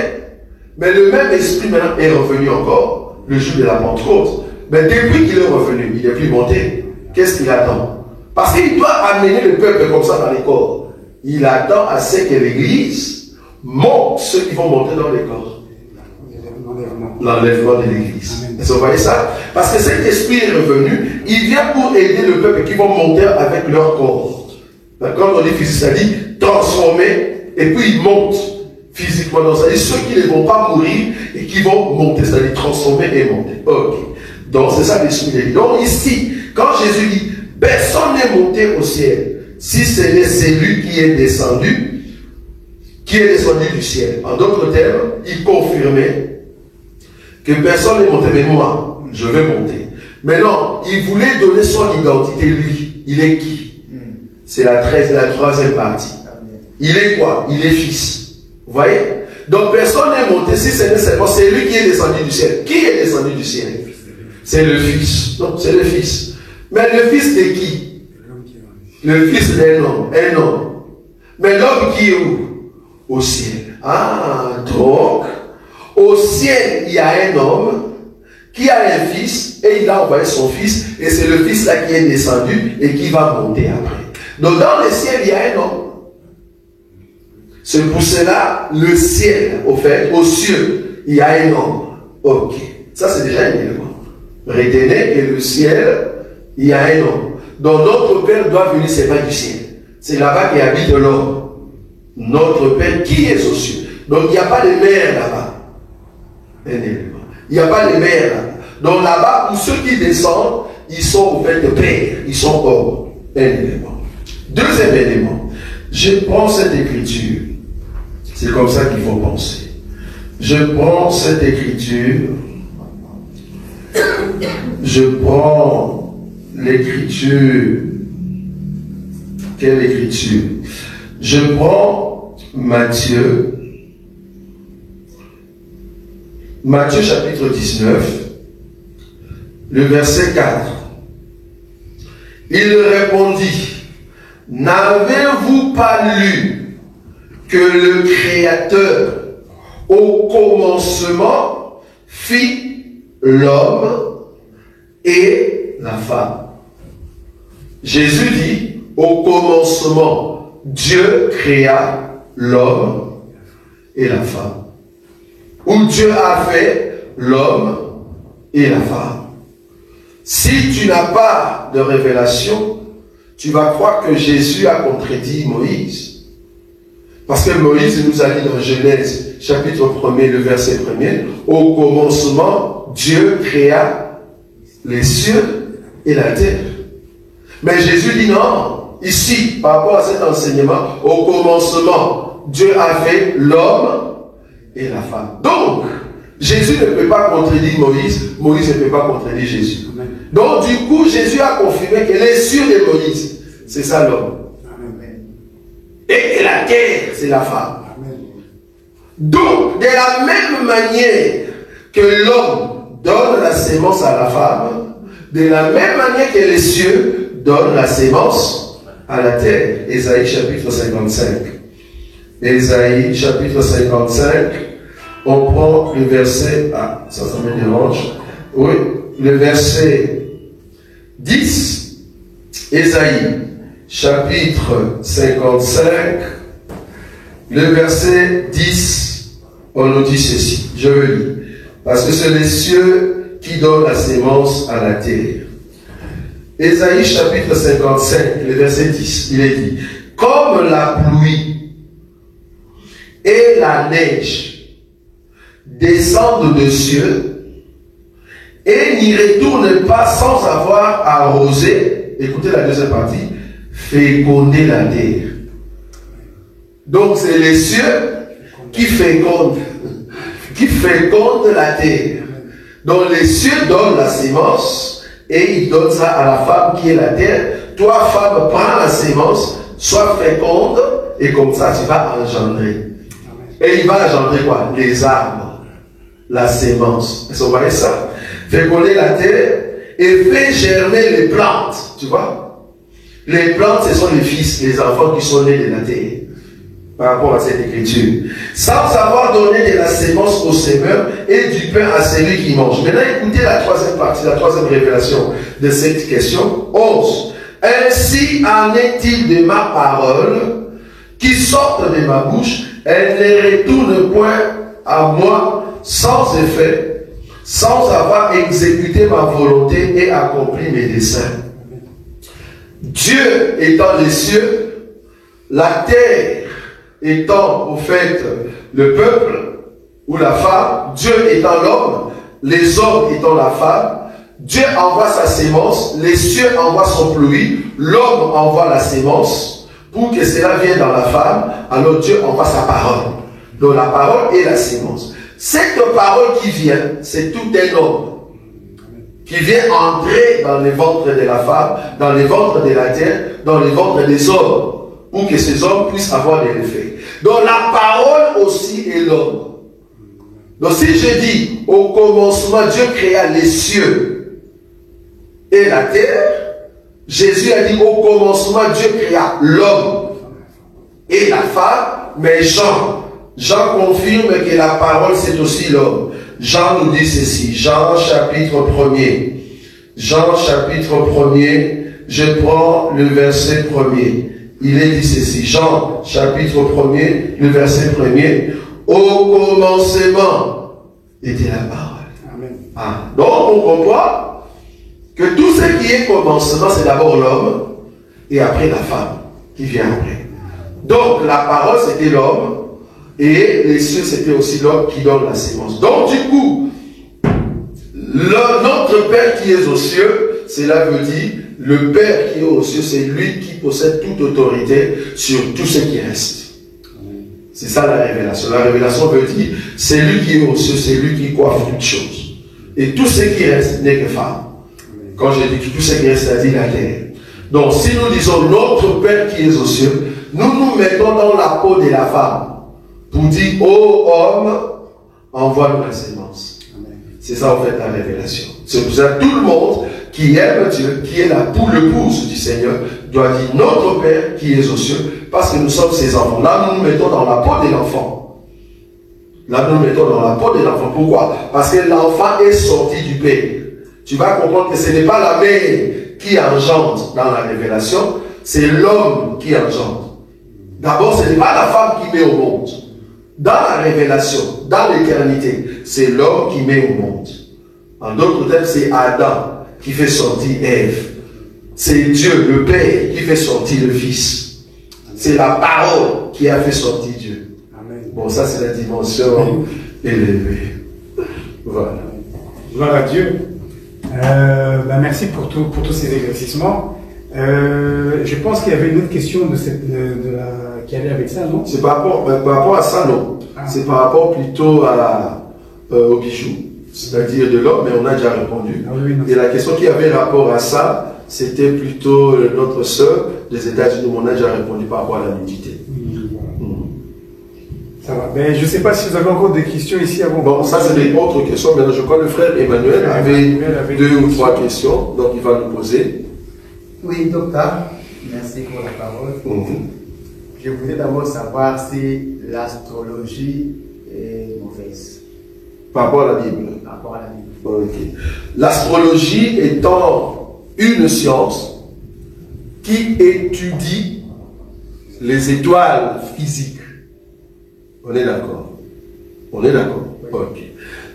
mais le même esprit maintenant est revenu encore le jour de la Pentecôte. Mais depuis qu'il est revenu, il n'est plus monté. Qu'est-ce qu'il attend? Parce qu'il doit amener le peuple comme ça dans les corps. Il attend à ce que l'Église monte ceux qui vont monter dans les corps. L'enlèvement de l'Église. Vous voyez ça? Parce que cet esprit est revenu, il vient pour aider le peuple qui vont monter avec leur corps. Quand on dit physique, ça dit transformer, et puis ils montent physiquement dans ça. Et ceux qui ne vont pas mourir et qui vont monter, c'est-à-dire transformer et monter. Ok. Donc c'est ça l'esprit d'Élie. Donc ici, quand Jésus dit personne n'est monté au ciel, si ce n'est celui qui est descendu du ciel. En d'autres termes, il confirmait que personne n'est monté, mais moi, je vais monter. Mais non, il voulait donner son identité, lui. Il est qui? C'est la troisième partie. Il est quoi? Il est fils. Vous voyez? Donc personne n'est monté, si ce n'est seulement c'est lui qui est descendu du ciel. Qui est descendu du ciel? C'est le fils. Non, c'est le fils. Mais le fils de qui? Le fils d'un homme. Un homme. Mais l'homme qui est où? Au ciel. Ah, donc, au ciel, il y a un homme qui a un fils, et il a envoyé son fils, et c'est le fils là qui est descendu et qui va monter après. Donc dans le ciel, il y a un homme. C'est pour cela, le ciel, au fait, aux cieux, il y a un homme. Ok. Ça, c'est déjà un élément. Retenez que le ciel, il y a un homme. Donc notre Père doit venir, c'est pas du ciel. C'est là-bas qui habite l'homme. Notre Père qui est aux cieux. Donc il n'y a pas de mer là-bas. Un élément. Il n'y a pas de mer là-bas. Donc là-bas, pour ceux qui descendent, ils sont au fait de père. Ils sont hors. Un élément. Deuxième élément. Je prends cette écriture. C'est comme ça qu'il faut penser. Je prends cette écriture. Je prends l'écriture. Quelle écriture? Je prends Matthieu. Matthieu chapitre 19, le verset 4. Il répondit, n'avez-vous pas lu que le Créateur, au commencement, fit l'homme et la femme? Jésus dit, au commencement, Dieu créa l'homme et la femme. Où Dieu a fait l'homme et la femme. Si tu n'as pas de révélation, tu vas croire que Jésus a contredit Moïse. Parce que Moïse nous a dit dans Genèse, chapitre 1er, le verset 1er, au commencement, Dieu créa les cieux et la terre. Mais Jésus dit non, ici, par rapport à cet enseignement, au commencement, Dieu a fait l'homme et la femme. Donc, Jésus ne peut pas contredire Moïse, Moïse ne peut pas contredire Jésus. Amen. Donc, du coup, Jésus a confirmé que les cieux de Moïse, c'est ça l'homme. Et la terre, c'est la femme. Amen. Donc, de la même manière que l'homme donne la sémence à la femme, de la même manière que les cieux donnent la sémence à la terre. Ésaïe chapitre 55. Ésaïe chapitre 55. On prend le verset, ça me dérange, oui, le verset 10, Ésaïe, chapitre 55, le verset 10, on nous dit ceci, je le lis, parce que c'est les cieux qui donnent la sémence à la terre. Ésaïe, chapitre 55, le verset 10, il est dit, comme la pluie et la neige descendent des cieux et n'y retournent pas sans avoir arrosé, écoutez la deuxième partie, féconder la terre. Donc c'est les cieux qui fécondent la terre. Donc les cieux donnent la sémence et ils donnent ça à la femme qui est la terre. Toi femme, prends la sémence, sois féconde et comme ça tu vas engendrer. Et il va engendrer quoi? Les arbres. La sémence. Vous voyez ça? Féconder la terre et fait germer les plantes. Tu vois? Les plantes, ce sont les fils, les enfants qui sont nés de la terre. Par rapport à cette écriture. Sans avoir donné de la sémence au semeur et du pain à celui qui mange. Maintenant, écoutez la troisième partie, la troisième révélation de cette question. 11. Ainsi en est-il de ma parole qui sortent de ma bouche, elle ne retourne point à moi sans effet, sans avoir exécuté ma volonté et accompli mes desseins. Dieu étant les cieux, la terre étant au fait le peuple ou la femme, Dieu étant l'homme, les hommes étant la femme, Dieu envoie sa sémence, les cieux envoient son pluie, l'homme envoie la sémence pour que cela vienne dans la femme, alors Dieu envoie sa parole. Donc la parole est la sémence. Cette parole qui vient, c'est tout un homme qui vient entrer dans les ventres de la femme, dans les ventres de la terre, dans les ventres des hommes, pour que ces hommes puissent avoir des effets. Donc la parole aussi est l'homme. Donc si je dis, au commencement, Dieu créa les cieux et la terre, Jésus a dit, au commencement, Dieu créa l'homme et la femme, mais Jean confirme que la parole c'est aussi l'homme. Jean nous dit ceci, Jean chapitre 1er. Jean chapitre 1er, je prends le verset 1er. Il est dit ceci, Jean chapitre 1er, le verset 1er. Au commencement était la parole. Amen. Ah, donc on comprend que tout ce qui est commencement, c'est d'abord l'homme et après la femme qui vient après. Donc la parole c'était l'homme et les cieux c'était aussi l'homme qui donne la sémence. Donc du coup, notre Père qui est aux cieux, cela veut dire le Père qui est aux cieux, c'est lui qui possède toute autorité sur tout ce qui reste. C'est ça la révélation. La révélation veut dire, c'est lui qui est aux cieux, c'est lui qui coiffe toutes choses. Et tout ce qui reste n'est que femme. Quand je dis que tout ce qui reste, c'est-à-dire la terre. Donc si nous disons notre Père qui est aux cieux, nous nous mettons dans la peau de la femme pour dire, ô homme, envoie-nous la sémence. C'est ça en fait la révélation. C'est pour ça que tout le monde qui aime Dieu, qui est le pouce du Seigneur, doit dire notre Père qui est aux cieux, parce que nous sommes ses enfants. Là, nous nous mettons dans la peau de l'enfant. Là, nous nous mettons dans la peau de l'enfant. Pourquoi? Parce que l'enfant est sorti du Père. Tu vas comprendre que ce n'est pas la mère qui engendre dans la révélation, c'est l'homme qui engendre. D'abord, ce n'est pas la femme qui met au monde. Dans la révélation, dans l'éternité, c'est l'homme qui met au monde. En d'autres termes, c'est Adam qui fait sortir Ève. C'est Dieu, le Père, qui fait sortir le Fils. C'est la parole qui a fait sortir Dieu. Amen. Bon, ça c'est la dimension élevée. Voilà. Gloire à Dieu. Merci pour tous ces éclaircissements. Je pense qu'il y avait une autre question qui allait avec ça, non? C'est par rapport à ça, non. C'est par rapport plutôt au bijou, c'est-à-dire de l'homme, mais on a déjà répondu. Et la question qui avait rapport à ça, c'était plutôt notre sœur des États-Unis, on a déjà répondu par rapport à la nudité. Ça va. Ben, je ne sais pas si vous avez encore des questions ici avant. Bon, ça c'est des autres questions, mais je crois que le frère Emmanuel avait 2 ou 3 questions, donc il va nous poser. Oui, docteur, merci pour la parole. Je voulais d'abord savoir si l'astrologie est mauvaise. Par rapport à la Bible. Par rapport à la Bible. Okay. L'astrologie étant une science qui étudie les étoiles physiques. On est d'accord? On est d'accord? Oui. Ok.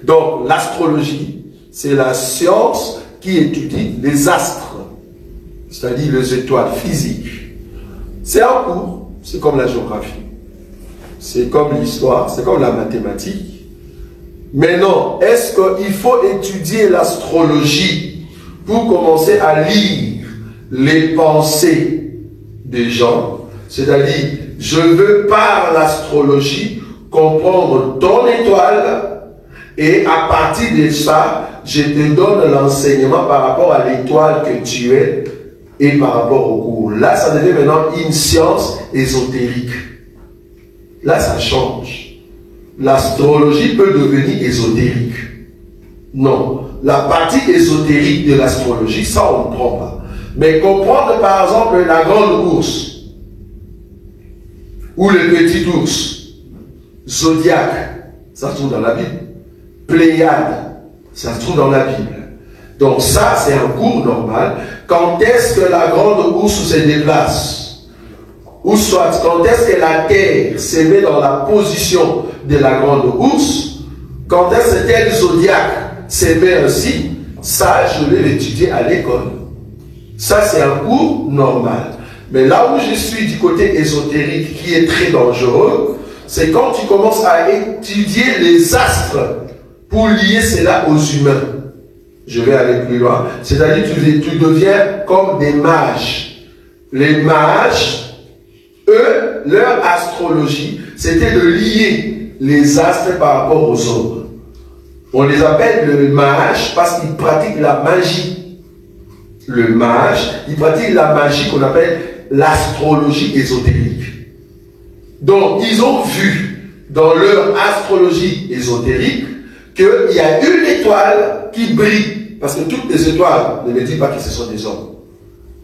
Donc, l'astrologie, c'est la science qui étudie les astres, c'est-à-dire les étoiles physiques. C'est un cours, c'est comme la géographie, c'est comme l'histoire, c'est comme la mathématique. Mais non, est-ce qu'il faut étudier l'astrologie pour commencer à lire les pensées des gens? C'est-à-dire, je veux par l'astrologie comprendre ton étoile et à partir de ça, je te donne l'enseignement par rapport à l'étoile que tu es et par rapport au cours. Là, ça devient maintenant une science ésotérique. Là, ça change. L'astrologie peut devenir ésotérique. Non. La partie ésotérique de l'astrologie, ça on ne prend pas. Mais comprendre par exemple la grande ours ou le petit ours, Zodiaque, ça se trouve dans la Bible. Pléiade, ça se trouve dans la Bible. Donc ça, c'est un cours normal. Quand est-ce que la grande ours se déplace? Ou soit, quand est-ce que la Terre se met dans la position de la grande ours? Quand est-ce que tel zodiaque se met ainsi? Ça, je vais l'étudier à l'école. Ça, c'est un cours normal. Mais là où je suis du côté ésotérique, qui est très dangereux, c'est quand tu commences à étudier les astres pour lier cela aux humains. Je vais aller plus loin. C'est-à-dire que tu deviens comme des mages. Les mages, eux, leur astrologie, c'était de lier les astres par rapport aux hommes. On les appelle le mage parce qu'ils pratiquent la magie. Le mage, il pratique la magie qu'on appelle l'astrologie ésotérique. Donc, ils ont vu dans leur astrologie ésotérique qu'il y a une étoile qui brille. Parce que toutes les étoiles, ne me dis pas que ce sont des hommes.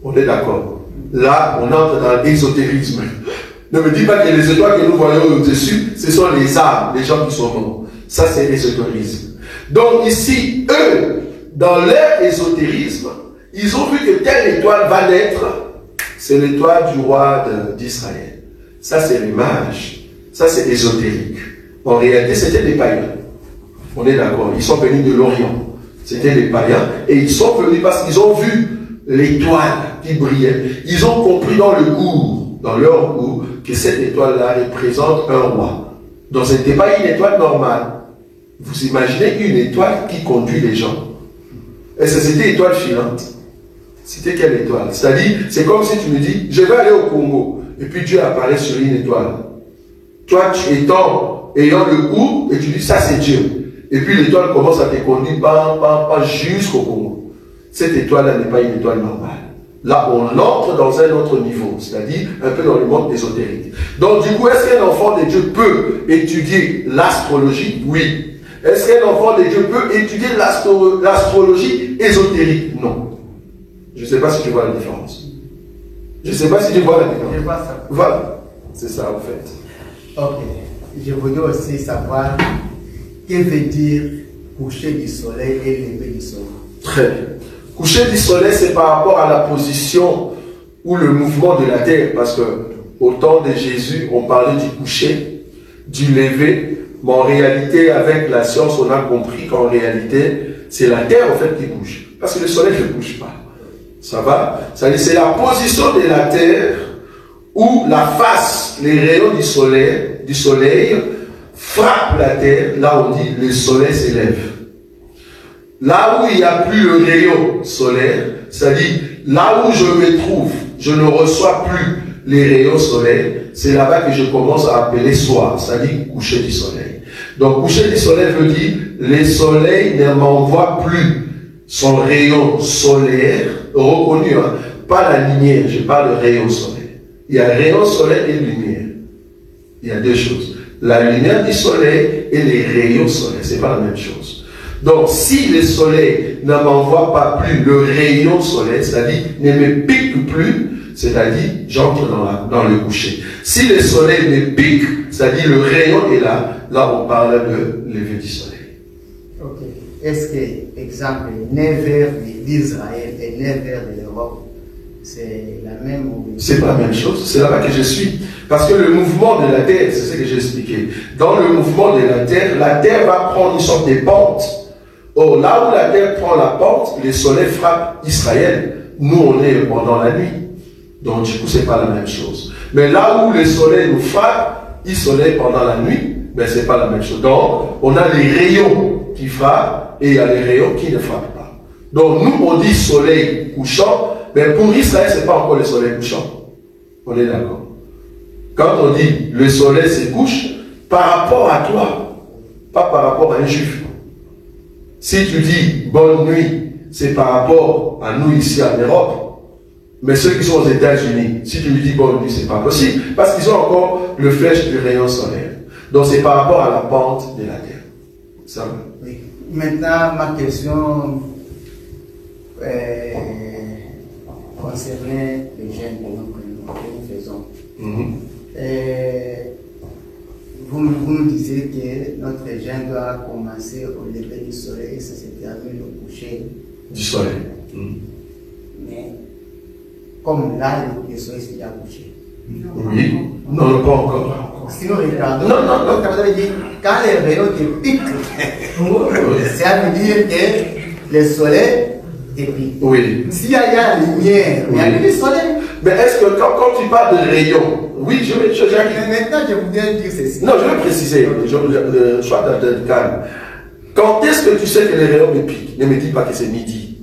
On est d'accord. Là, on entre dans l'ésotérisme. Ne me dis pas que les étoiles que nous voyons au-dessus, ce sont les âmes, les gens qui sont morts. Ça, c'est l'ésotérisme. Donc ici, eux, dans leur ésotérisme, ils ont vu que telle étoile va naître, c'est l'étoile du roi d'Israël. Ça, c'est l'image. Ça, c'est ésotérique. En réalité, c'était des païens. On est d'accord. Ils sont venus de l'Orient. C'était des païens. Et ils sont venus parce qu'ils ont vu l'étoile qui brillait. Ils ont compris dans leur cours, que cette étoile-là représente un roi. Donc, ce n'était pas une étoile normale. Vous imaginez une étoile qui conduit les gens. Et c'était une étoile filante. C'était quelle étoile? C'est-à-dire, c'est comme si tu me dis, je vais aller au Congo. Et puis Dieu apparaît sur une étoile. Toi, tu ayant le goût, et tu dis, ça c'est Dieu. Et puis l'étoile commence à te conduire jusqu'au Congo. Cette étoile-là n'est pas une étoile normale. Là, on entre dans un autre niveau, c'est-à-dire un peu dans le monde ésotérique. Donc, du coup, est-ce qu'un enfant de Dieu peut étudier l'astrologie? Oui. Est-ce qu'un enfant de Dieu peut étudier l'astrologie ésotérique? Non. Je ne sais pas si tu vois la différence. Je ne sais pas si tu vois la différence. Je vois ça. Voilà. C'est ça, en fait. Ok. Je voudrais aussi savoir que veut dire coucher du soleil et lever du soleil. Très bien. Coucher du soleil, c'est par rapport à la position ou le mouvement de la terre. Parce que au temps de Jésus, on parlait du coucher, du lever. Mais en réalité, avec la science, on a compris qu'en réalité, c'est la terre en fait qui bouge. Parce que le soleil ne bouge pas. Ça va? C'est la position de la terre où la face, les rayons du soleil frappent la terre. Là, on dit le soleil s'élève. Là où il n'y a plus le rayon solaire, c'est-à-dire là où je me trouve, je ne reçois plus les rayons solaires, c'est là-bas que je commence à appeler soir, c'est-à-dire coucher du soleil. Donc coucher du soleil veut dire le soleil ne m'envoie plus son rayon solaire reconnu, hein, pas la lumière, je parle de rayon solaire. Il y a rayon solaire et lumière. Il y a deux choses. La lumière du soleil et les rayons solaires, c'est pas la même chose. Donc, si le soleil ne m'envoie pas plus le rayon solaire, c'est-à-dire ne me pique plus, c'est-à-dire j'entre dans le coucher. Si le soleil me pique, c'est-à-dire le rayon est là, là on parle de lever du soleil. Ok. Est-ce que, exemple, 9h d'Israël et 9h de l'Europe, c'est la même ou... C'est pas la même chose, c'est là-bas que je suis. Parce que le mouvement de la Terre, c'est ce que j'ai expliqué. Dans le mouvement de la Terre va prendre une sorte de pente. Or, là où la Terre prend la pente, le soleil frappe Israël. Nous, on est pendant la nuit. Donc, du coup, c'est pas la même chose. Mais là où le soleil nous frappe, Israël pendant la nuit, ben, c'est pas la même chose. Donc, on a les rayons qui frappent et il y a les rayons qui ne frappent pas. Donc, nous, on dit soleil couchant, mais pour Israël, c'est pas encore le soleil couchant. On est d'accord. Quand on dit le soleil se couche, par rapport à toi, pas par rapport à un juif. Si tu dis bonne nuit, c'est par rapport à nous ici en Europe. Mais ceux qui sont aux États-Unis, si tu lui dis bonne nuit, c'est pas possible. Parce qu'ils ont encore le flèche du rayon solaire. Donc c'est par rapport à la pente de la Terre. Ça va? Oui. Maintenant, ma question concernait les gènes que nous faisons. Vous nous disiez que notre gène doit commencer au lever du soleil et ça se termine au coucher du soleil. Mais comme là, le soleil s'est déjà couché. Oui. Non, pas encore. Sinon, regardons. Non. Ça veut dire quand les rayons te piquent, ça veut dire que le soleil te pique. Oui. S'il y a la lumière, il y a le soleil. Mais est-ce que quand tu parles de rayons, oui, mais maintenant je voudrais dire ceci. Non, je vais préciser, sois calme. Quand est-ce que tu sais que les rayons me piquent? Ne me dis pas que c'est midi.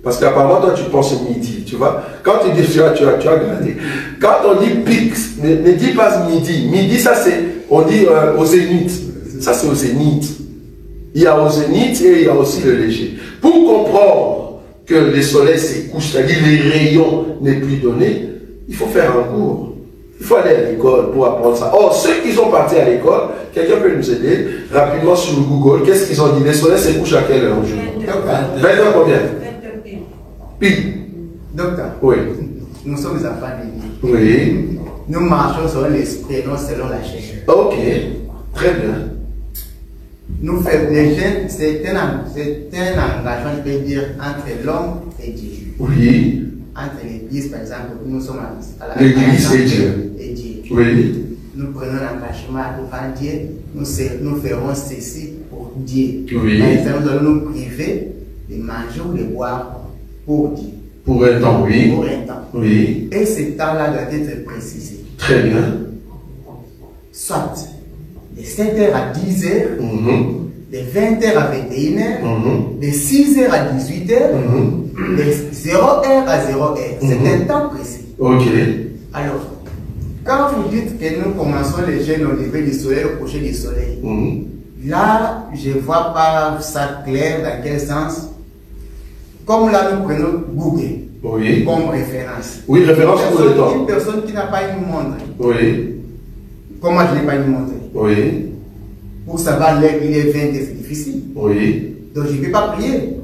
Parce qu'apparemment, toi, tu penses midi, tu vois. Quand tu dis, tu as gradé. Quand on dit pique, ne dis pas midi. Midi, ça c'est, on dit au zénith. Ça c'est au zénith. Il y a au zénith et il y a aussi le léger. Pour comprendre que le soleil se couche, c'est-à-dire les rayons n'est plus donné, il faut faire un cours. Il faut aller à l'école pour apprendre ça. Or, ceux qui sont partis à l'école, quelqu'un peut nous aider rapidement sur Google. Qu'est-ce qu'ils ont dit? Le soleil se couche à quelle heure aujourd'hui? 20h combien? Pile. Docteur. Oui. Nous sommes enfants de Dieu. Oui. Nous marchons selon l'esprit, non selon la chair. Ok. Très bien. nous faisons les jeunes, c'est un engagement, je peux dire, entre l'homme et Dieu. Oui. Entre l'église, par exemple, nous sommes à la L'église et Dieu. Oui. Nous prenons l'engagement devant Dieu, nous ferons ceci pour Dieu. Oui. Par exemple, nous allons nous priver de manger ou de boire pour Dieu. Pour un temps, oui. Pour un temps. Oui. Et ce temps-là doit être précisé. Très bien. Soit de 7h à 10h, de 20h à 21h, de 6h à 18h, de 0h à 0h. C'est un temps précis. Ok. Alors, quand vous dites que nous commençons les jeunes au lever du soleil, au coucher du soleil, là, je ne vois pas ça clair dans quel sens. Comme là, nous prenons Google comme référence. Oui, référence pour le temps. Une personne qui n'a pas une montre. Oui. Comment je n'ai pas une montre? Oui. Pour savoir l'heure, il est 20, c'est difficile. Oui. Donc je ne vais pas prier.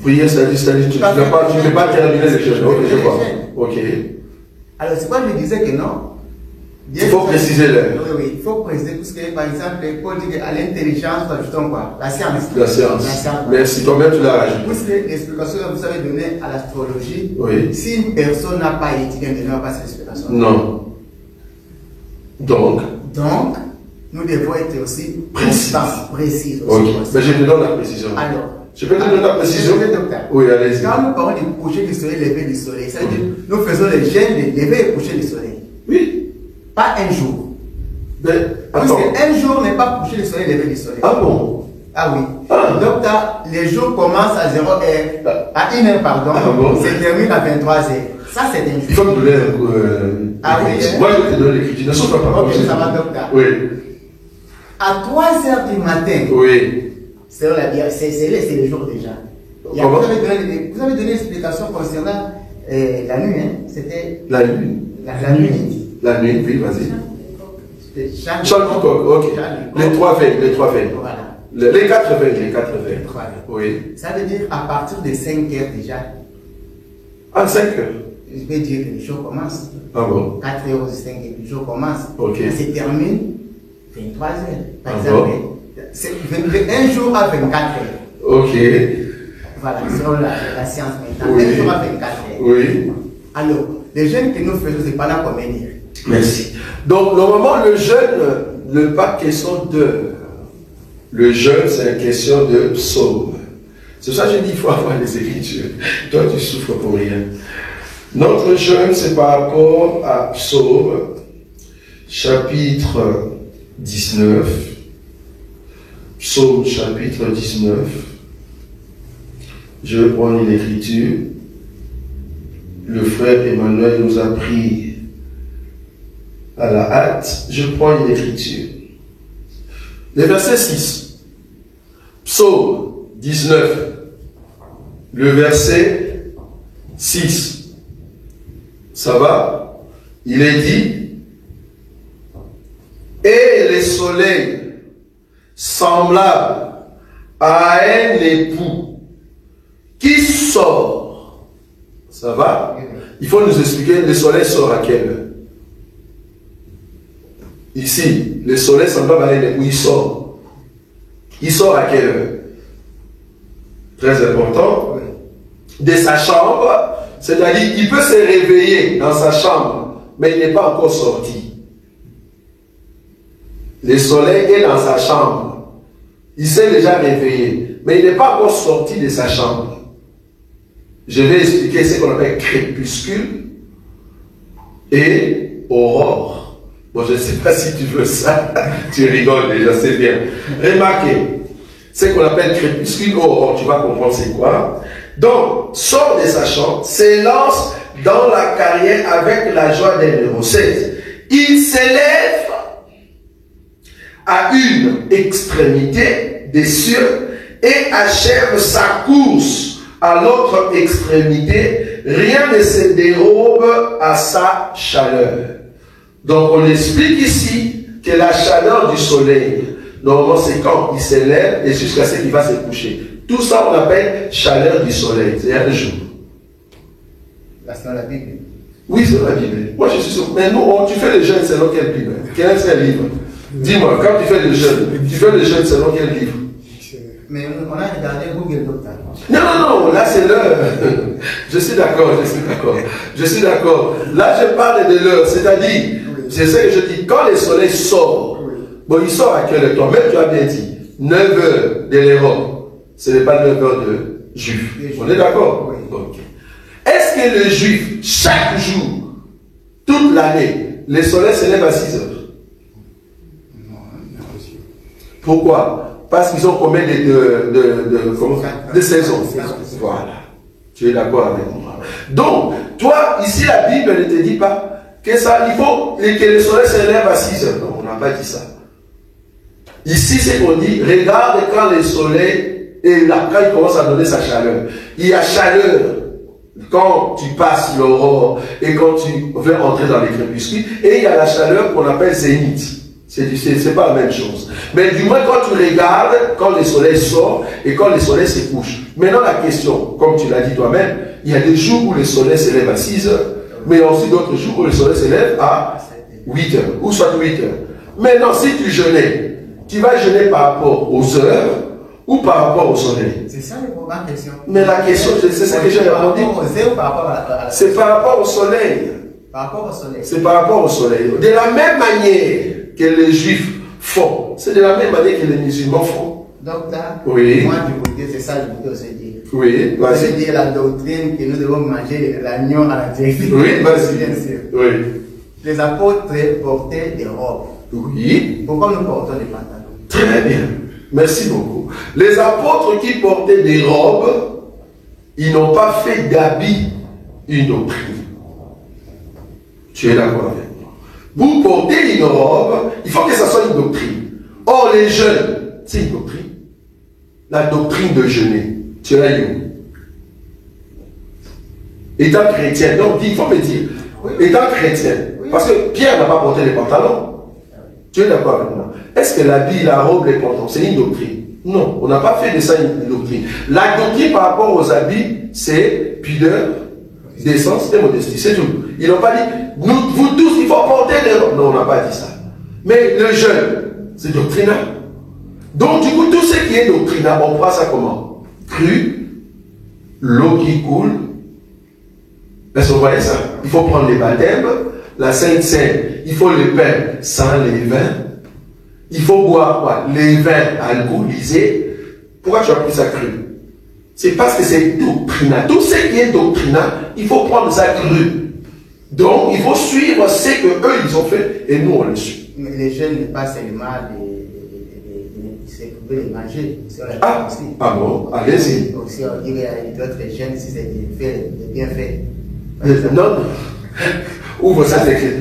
Prier, ça dit, tu ne peux pas terminer les choses. Ok, je vois. Ok. Alors, c'est quoi je disais que non? Il faut préciser l'heure. Oui, oui, il faut préciser, parce que par exemple, Paul dit qu'à l'intelligence, nous ajoutons quoi? La science. La science. Merci, toi-même tu l'as rajouté. Puisque l'explication que vous avez donnée à l'astrologie, si une personne n'a pas étudié, elle ne va pas cette explication. Non. Donc, nous devons être aussi précis. Ok, mais je te donne la précision. Alors, je peux te donner la précision? Oui, allez-y. Quand nous parlons du coucher du soleil, lever du soleil, ça veut dire nous faisons les gènes de lever et coucher du soleil. Oui. Pas un jour. Mais, parce qu'un jour n'est pas coucher du soleil, lever du soleil. Ah bon? Ah oui. Donc, les jours commencent à 0h, à 1h, pardon. Ah bon? Se termine à 23h. Ça, c'est un jour. Il faut me donner moi, je vais te donner l'écriture. Ne saute pas. Ok, ça va, docteur. Oui. À 3h du matin. Oui. C'est le jour déjà. Vous avez donné l'explication concernant la nuit. Hein? C'était. La nuit. La nuit. La nuit, oui, vas-y. Charles Foucault, ok. Les 3 veilles. Voilà. Les 4 veilles. Oui. Ça veut dire à partir de 5h déjà. À 5h. Je vais dire que le jour commence. Ah bon? 4h ou 5h, le jour commence. Ok. Ça se termine 23h. Par exemple, c'est un jour à 24h. Ok. Voilà, selon la science maintenant. Oui. Un jour à 24h. Oui. Alors, les jeûnes que nous faisons, c'est pas là combien d'heures? Merci. Donc, normalement, le jeûne n'est pas question d'heure. Le jeûne, c'est une question de psaume. C'est ça que j'ai dit, il faut avoir les Écritures. Toi, tu souffres pour rien. Notre jeûne, c'est par rapport à Psaume, chapitre 19. Psaume, chapitre 19. Je vais prendre une écriture. Le frère Emmanuel nous a pris à la hâte. Je prends une écriture. Le verset 6. Psaume 19. Le verset 6. Ça va? Il est dit, et les soleils semblables à un époux qui sort. Ça va? Il faut nous expliquer, le soleil sort à quelle heure? Ici, le soleil semblable à un époux, il sort. Il sort à quelle heure? Très important. De sa chambre, c'est-à-dire il peut se réveiller dans sa chambre, mais il n'est pas encore sorti. Le soleil est dans sa chambre. Il s'est déjà réveillé, mais il n'est pas encore sorti de sa chambre. Je vais expliquer ce qu'on appelle crépuscule et aurore. Bon, je ne sais pas si tu veux ça. Tu rigoles déjà, c'est bien. Remarquez, ce qu'on appelle crépuscule ou aurore, tu vas comprendre c'est quoi. Donc, sort de sa chambre, s'élance dans la carrière avec la joie d'un héros. 16. Il s'élève à une extrémité des cieux et achève sa course à l'autre extrémité. Rien ne se dérobe à sa chaleur. Donc, on explique ici que la chaleur du soleil, normalement, c'est quand il s'élève et jusqu'à ce qu'il va se coucher. Tout ça, on appelle chaleur du soleil. C'est un jour. Là, c'est dans la Bible. Oui, c'est dans la Bible. Moi, je suis sûr. Mais nous, tu fais les jeunes, c'est dans quelle Bible? Quel est ce livre? Dis-moi, quand tu fais le jeûne selon quel livre? Mais on a regardé Google, docteur. Non, là c'est l'heure. Je suis d'accord. Là je parle de l'heure, c'est-à-dire, c'est ce que je dis, quand le soleil sort, bon, il sort à quelle heure? Toi-même tu as bien dit, 9 heures de l'Europe, ce n'est pas 9 heures de juif. On est d'accord? Oui. Okay. Est-ce que le juif, chaque jour, toute l'année, le soleil se lève à 6 heures? Non. Pourquoi? Parce qu'ils ont combien de saisons? Voilà. Tu es d'accord avec moi? Donc, toi, ici, la Bible ne te dit pas que ça, il faut que le soleil se lève à 6 heures. Non, on n'a pas dit ça. Ici, c'est qu'on dit, regarde quand le soleil est là, quand il commence à donner sa chaleur. Il y a chaleur quand tu passes l'aurore et quand tu veux entrer dans les crépuscules. Et il y a la chaleur qu'on appelle zénith. C'est pas la même chose. Mais du moins, quand tu regardes, quand le soleil sort et quand le soleil se couche. Maintenant, la question, comme tu l'as dit toi-même, il y a des jours où le soleil se lève à 6 heures, mais aussi d'autres jours où le soleil se lève à 8 heures, ou soit 8 heures. Maintenant, si tu jeûnais, tu vas jeûner par rapport aux heures ou par rapport au soleil? C'est ça la question. Mais la question, c'est ce que j'ai répondu. C'est par rapport au soleil. Par rapport au soleil. C'est par rapport au soleil. De la même manière que les juifs font, c'est de la même manière que les musulmans font. Donc là, oui. Moi du côté, c'est ça que je voulais aussi dire. Oui, vas-y. C'est dire la doctrine que nous devons manger l'agneau à la directive. Oui, vas-y. Bien sûr. Oui. Les apôtres portaient des robes. Oui. Pourquoi nous portons des pantalons? Très bien. Merci beaucoup. Les apôtres qui portaient des robes, ils n'ont pas fait d'habits une doctrine. Tu es d'accord avec moi? Vous portez une robe, il faut que ça soit une doctrine. Or, les jeûnes, c'est une doctrine. La doctrine de jeûner. Tu l'as eu. Étant chrétien, donc il faut me dire, étant chrétien, parce que Pierre n'a pas porté les pantalons. Tu es d'accord avec moi? Est-ce que l'habit, la robe, les pantalons, c'est une doctrine? Non, on n'a pas fait de ça une doctrine. La doctrine par rapport aux habits, c'est pudeur, décence et modestie. C'est tout. Ils n'ont pas dit, vous tous, il faut porter les robes. Non, on n'a pas dit ça. Mais le jeûne, c'est doctrinal. Donc, du coup, tout ce qui est doctrinal, on prend ça comment? Cru, l'eau qui coule. Est-ce que vous voyez ça? Il faut prendre les baptêmes, la Sainte Seine, il faut le pain sans levain. Il faut boire quoi? Les vins alcoolisés. Pourquoi tu as pris ça cru? C'est parce que c'est doctrinal. Tout ce qui est doctrinal, il faut prendre ça cru. Donc, il faut suivre ce que eux ils ont fait et nous on le suit. Mais les jeunes n'est pas seulement de les manger. Ah bon, allez-y. Aussi, on dirait d'autres jeunes si c'est des bienfaits. Non. Ouvre cette écriture.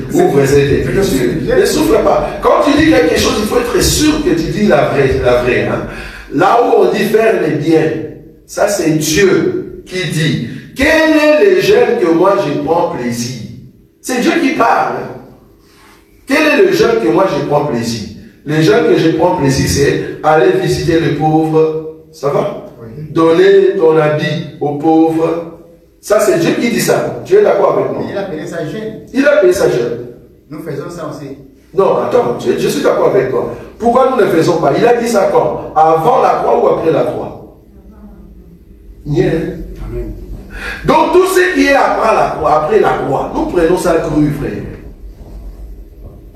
Ne souffle pas. Quand tu dis quelque chose, il faut être sûr que tu dis la vraie. Hein. Là où on dit faire les biens, ça c'est Dieu qui dit. Quel est le jeûne que moi je prends plaisir? C'est Dieu qui parle. Quel est le jeûne que moi je prends plaisir? Le jeûne que je prends plaisir, c'est aller visiter les pauvres. Ça va? Oui. Donner ton habit aux pauvres. Ça, c'est Dieu qui dit ça. Tu es d'accord avec moi? Il a appelé ça jeûne. Il a appelé ça jeûne. Nous faisons ça aussi. Non, attends, je suis d'accord avec toi. Pourquoi nous ne faisons pas? Il a dit ça quand? Avant la croix ou après la croix? Yeah. Amen. Donc, tout ce qui est après la croix, nous prenons ça cru, frère.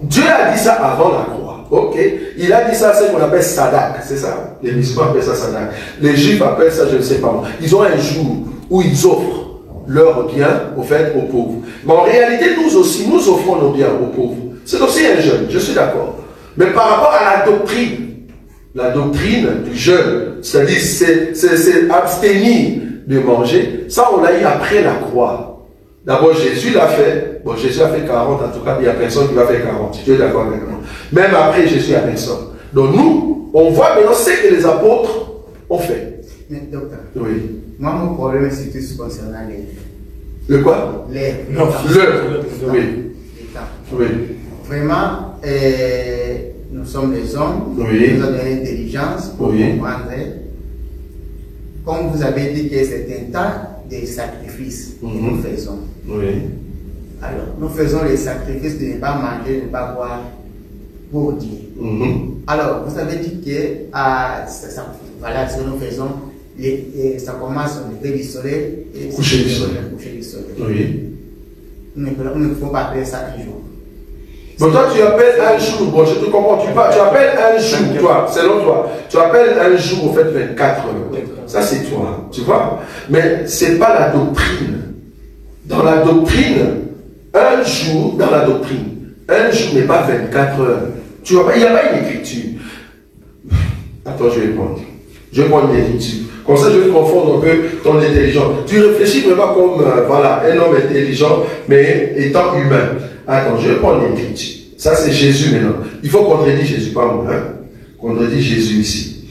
Dieu a dit ça avant la croix. Ok? Il a dit ça, c'est ce qu'on appelle sadak. C'est ça. Les musulmans appellent ça sadak. Les juifs appellent ça, je ne sais pas. Ils ont un jour où ils offrent leurs biens au fait aux pauvres. Mais en réalité, nous aussi, nous offrons nos biens aux pauvres. C'est aussi un jeûne, je suis d'accord. Mais par rapport à la doctrine du jeûne, c'est-à-dire c'est abstenir de manger, ça on l'a eu après la croix. D'abord Jésus l'a fait. Bon, Jésus a fait 40, en tout cas, il n'y a personne qui va faire 40. Tu es d'accord avec moi? Même après Jésus, il n'y a personne. Donc nous, on voit maintenant ce que les apôtres ont fait. Mais docteur, oui. Moi, mon problème, c'est tout concernant les... Le quoi? L'heure. Oui. Oui. Vraiment, nous sommes des hommes, oui. Nous avons donné l'intelligence pour comprendre. Comme vous avez dit que c'est un temps de sacrifices que nous faisons. Oui. Alors, nous faisons les sacrifices de ne pas manger, de ne pas boire. pour dire. Alors, vous avez dit que voilà, ce que nous faisons, ça commence au lever du soleil et coucher du soleil. Oui. Nous ne faut pas appeler ça un jour. Bon, toi, tu appelles un jour, bon, je te comprends, tu appelles un jour, toi, selon toi, tu appelles un jour, au fait, 24 heures. Ça, c'est toi, tu vois. Mais ce n'est pas la doctrine. Dans la doctrine, un jour, dans la doctrine, un jour n'est pas 24 heures. Tu vois, il n'y a pas une écriture. Attends, je vais prendre. Je vais prendre une écriture. Comme ça, je vais confondre un peu ton intelligence. Tu réfléchis vraiment comme voilà, un homme intelligent, mais étant humain. Attends, je vais prendre l'écriture. Ça, c'est Jésus maintenant. Il faut qu'on redise Jésus, pas moi. Hein? Qu'on redise Jésus ici.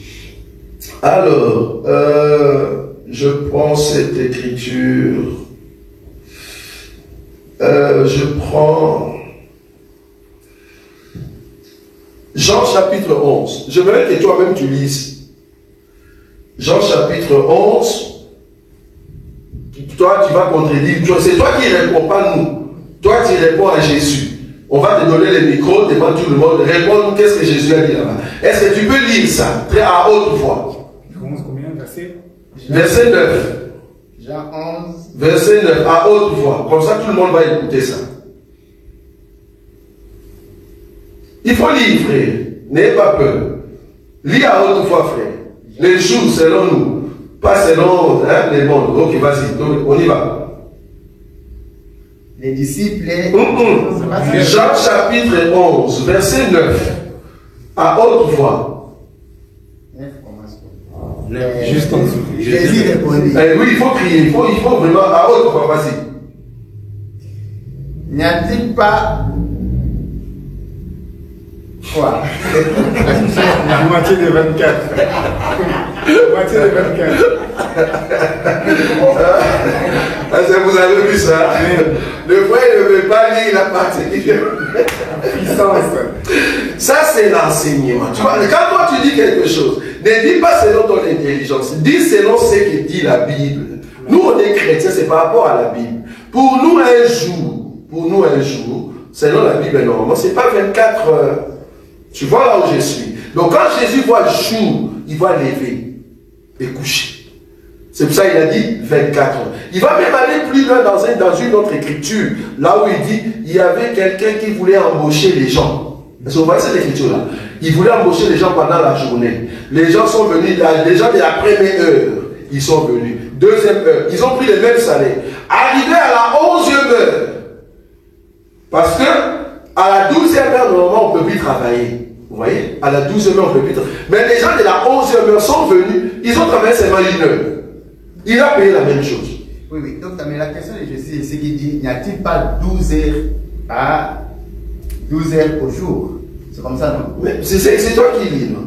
Alors, je prends cette écriture. Je prends Jean chapitre 11. Je voudrais que toi-même tu lises. Jean chapitre 11. Toi, tu vas contredire. C'est toi qui réponds, pas nous. Toi, tu réponds à Jésus. On va te donner les micros devant tout le monde. Réponds-nous qu'est-ce que Jésus a dit là-bas. Est-ce que tu peux lire ça très à haute voix? Je commence combien, verset? Verset 9. Jean 11. Verset 9, à haute voix. Comme ça, tout le monde va écouter ça. Il faut lire, frère. N'ayez pas peur. Lis à haute voix, frère. Les jours selon nous, pas selon les mondes. Ok, vas-y, on y va. Les disciples. Jean chapitre 11, verset 9. À haute voix. 9 commence. Juste en dessous. Jésus répondit. Oui, il faut crier, il faut vraiment à haute voix, vas-y. N'y a-t-il pas. Quoi? La moitié de 24. La moitié de 24. Vous avez vu ça? Le frère ne veut pas lire la partie. Puissance. Ça, c'est l'enseignement. Tu vois, quand toi tu dis quelque chose, ne dis pas selon ton intelligence, dis selon ce que dit la Bible. Nous, on est chrétiens, c'est par rapport à la Bible. Pour nous, un jour, selon la Bible, normalement, c'est pas 24 heures. Tu vois là où je suis. Donc quand Jésus voit jour, il va lever et coucher. C'est pour ça qu'il a dit 24 heures. Il va même aller plus loin dans une autre écriture, là où il dit, il y avait quelqu'un qui voulait embaucher les gens. Vous voyez cette écriture-là? Il voulait embaucher les gens pendant la journée. Les gens sont venus, les gens de la première heure, ils sont venus. Deuxième heure, ils ont pris le même salaire. Arrivé à la 11e heure, parce que à la 12e heure, normalement, on ne peut plus travailler. Vous voyez? À la 12e heure, on ne peut plus travailler. Mais les gens de la 11e heure sont venus, ils ont travaillé seulement une heure. Il a payé la même chose. Oui, oui. Donc, mais la question de Jésus, c'est qu'il dit, n'y a-t-il pas 12 heures à 12 heures au jour? C'est comme ça, non? Mais c'est toi qui lis, non?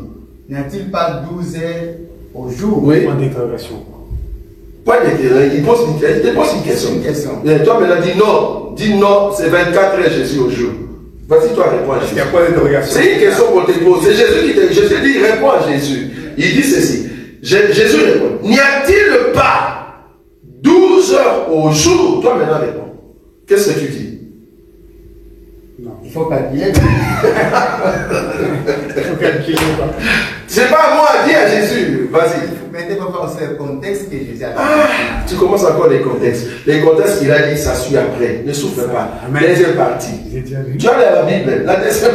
N'y a-t-il pas 12 heures au jour? Oui. Point d'interrogation. Point d'interrogation. Il pose une question. Une question. Et toi, maintenant, dis non, c'est 24 heures Jésus au jour. Vas-y, toi, réponds à Jésus. Il y a point d'interrogation. C'est une question qu'on te pose. C'est Jésus qui te dit, réponds à Jésus. Il dit ceci. Jésus répond, n'y a-t-il pas 12 heures au jour? Toi, maintenant, réponds. Qu'est-ce que tu dis? Non, il faut calculer. Il faut calculer. C'est pas à moi à dire à Jésus. Vas-y. Mettez pas aussi le contexte que Jésus a dit. Tu commences encore les contextes. Les contextes qu'il a dit, ça suit après. Ne souffre pas. Amen. Deuxième partie. Tu as la Bible, la deuxième.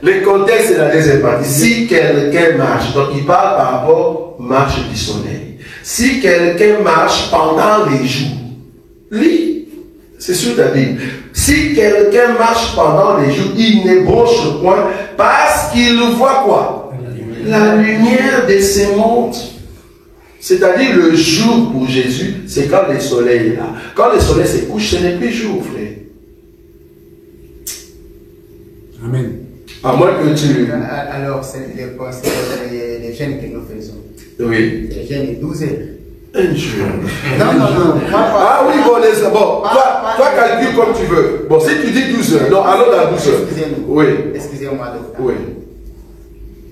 Les contextes, c'est la deuxième partie. Si quelqu'un marche, donc il parle par rapport marche du soleil. Si quelqu'un marche pendant les jours, lis, c'est sur ta Bible. Si quelqu'un marche pendant les jours, il n'ébranche point parce qu'il voit quoi? La lumière de ce monde. C'est-à-dire le jour pour Jésus, c'est quand le soleil est là. Quand le soleil se couche, ce n'est plus jour, frère. Amen. À moins que tu... Alors, c'est les jeûnes que nous faisons. Oui. Les jeûnes de 12 heures. Un jour. Non. Ah oui, bon, toi calcule comme tu veux. Bon, si tu dis 12 heures, non, allons dans 12 heures. Excusez-nous. Oui. Excusez-moi, docteur. Oui.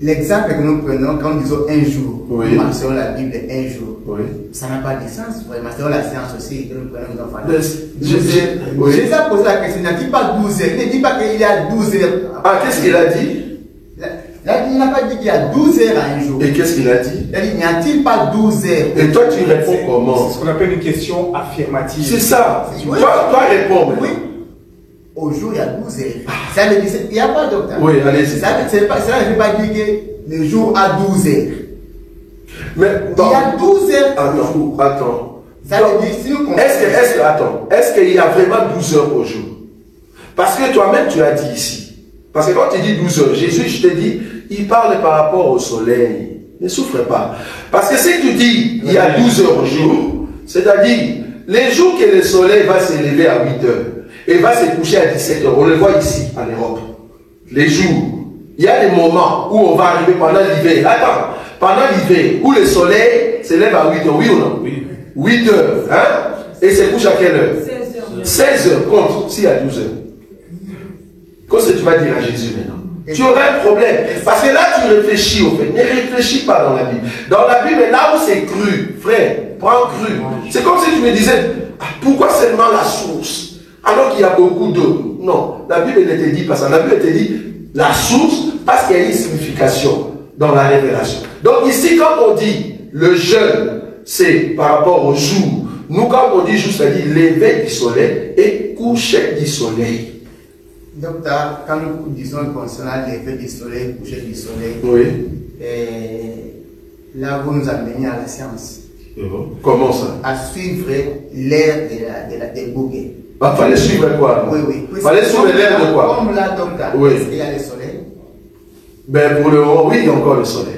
l'exemple que nous prenons quand nous disons un jour, oui. nous marchons la Bible un jour, oui. ça n'a pas de sens. Nous marchons la science aussi, que nous prenons nos enfants. Oui. Jésus a posé la question, il n'a dit pas 12 heures, il ne dit pas qu'il y a 12 heures. Ah, qu'est-ce qu'il a dit? Il n'a pas dit qu'il y a 12 heures à un jour. Et qu'est-ce qu'il a dit? Il a dit, n'y a-t-il pas 12 heures? Et toi, tu réponds comment? C'est ce qu'on appelle une question affirmative. C'est ça. Oui. Toi réponds. Oui. Au jour, il y a 12 heures. Ça veut dire, il n'y a pas docteur. Oui, allez-y. Ça ne veut pas dire que le jour a 12 heures. Mais Il y a 12 heures. Attends. Ça veut dire, si nous comprenons. Est-ce qu'il y a vraiment 12 heures au jour? Parce que toi-même, tu as dit ici. Parce que quand tu dis 12 heures, Jésus, je te dis, il parle par rapport au soleil. Ne souffre pas. Parce que si tu dis, il y a 12 heures au jour, c'est-à-dire, les jours que le soleil va s'élever à 8 heures et va se coucher à 17 heures, on le voit ici, en Europe. Les jours. Il y a des moments où on va arriver pendant l'hiver. Attends, pendant l'hiver, où le soleil s'élève à 8 heures, oui ou non? Oui. 8 heures, hein? Et se couche à quelle heure? 16 heures. 16 heures, compte, s'il y a 12 heures. Qu'est-ce que tu vas dire à Jésus maintenant? Tu auras un problème. Parce que là, tu réfléchis au fait. Ne réfléchis pas dans la Bible. Dans la Bible, là où c'est cru, frère, prends cru. C'est comme si tu me disais, ah, pourquoi seulement la source? Alors qu'il y a beaucoup d'eau. Non, la Bible ne te dit pas ça. La Bible te dit la source parce qu'il y a une signification dans la révélation. Donc ici, quand on dit le jeûne, c'est par rapport au jour. Nous, quand on dit jour, c'est-à-dire lever du soleil et coucher du soleil. Docteur, quand nous disons concernant l'effet du soleil, coucher du soleil, oui. Là, vous nous amenez à la science. Comment ça? À suivre l'ère des bouquets. Ah, fallait suivre quoi? Oui, oui. Fallait suivre l'ère de quoi? Comme là, docteur, oui. Est-ce qu'il y a le soleil? Ben, pour le moment, oui, il y a encore le soleil.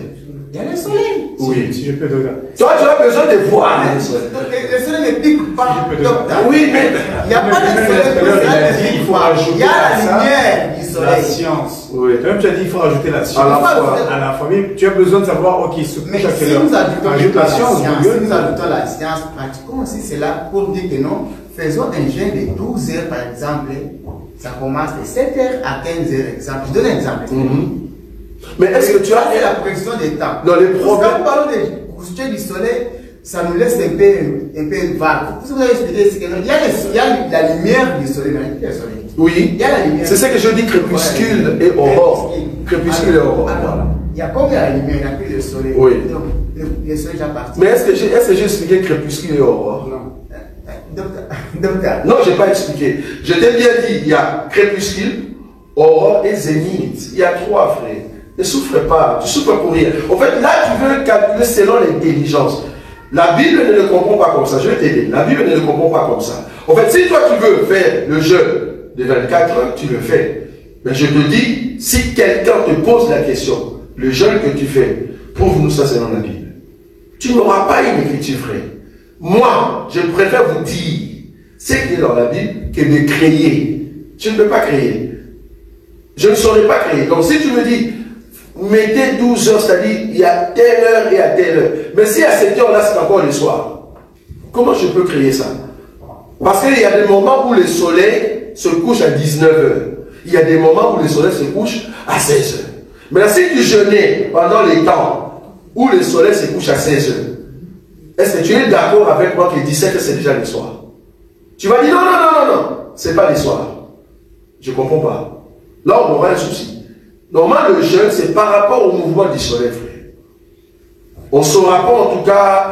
Il y a le soleil. Oui. Si je peux donner. Toi, tu as besoin de voir le soleil. Le soleil ne pique pas, docteur. Oui, mais il n'y a pas de soleil. Il faut rajouter il y a la lumière du la soleil. science. Oui. Même tu as dit il faut rajouter la science. À la famille, tu as besoin de savoir, ok, ce Mais si nous ajoutons la science, nous ajoutons la science, pratiquons aussi cela pour dire que non, faisons un jeûne de 12 heures par exemple, ça commence de 7 heures à 15 heures, exemple. Je donne un exemple. Mais est-ce que tu as la précision des temps? Dans les problèmes. Quand nous parlons de coucher du soleil, ça nous laisse un peu vague. Vous avez expliqué ce que il y a la lumière du soleil, mais il y a le soleil. Oui. Il y a la lumière. C'est ce que je dis, crépuscule et aurore. Crépuscule et aurore. Alors, il y a combien la lumière, il n'y a plus le soleil. Oui. Donc, le soleil est déjà parti. Mais est-ce que j'ai expliqué crépuscule et aurore? Non. Docteur. Non, je n'ai pas expliqué. Je t'ai bien dit, il y a crépuscule, aurore et zénith. Il y a trois, frères. Ne souffre pas, tu souffres pour rien. En fait, là, tu veux calculer selon l'intelligence. La Bible ne le comprend pas comme ça. Je vais t'aider. La Bible ne le comprend pas comme ça. En fait, si toi, tu veux faire le jeûne de 24 heures, tu le fais. Mais je te dis, si quelqu'un te pose la question, le jeûne que tu fais, prouve-nous ça selon la Bible. Tu n'auras pas une écriture, frère. Moi, je préfère vous dire ce qui est dans la Bible que de créer. Tu ne peux pas créer. Je ne saurais pas créer. Donc, si tu me dis, mettez 12 heures, c'est-à-dire il y a telle heure et à telle heure. Mais si à cette heure-là, c'est encore le soir, comment je peux créer ça? Parce qu'il y a des moments où le soleil se couche à 19 heures. Il y a des moments où le soleil se couche à 16 heures. Mais si tu jeûnais pendant les temps où le soleil se couche à 16 heures, est-ce que tu es d'accord avec moi que 17 heures, c'est déjà le soir? Tu vas dire non, non, non, non, non, c'est pas le soir. Je ne comprends pas. Là, on aura un souci. Normalement, le jeûne, c'est par rapport au mouvement du soleil, frère. On ne saura pas, en tout cas,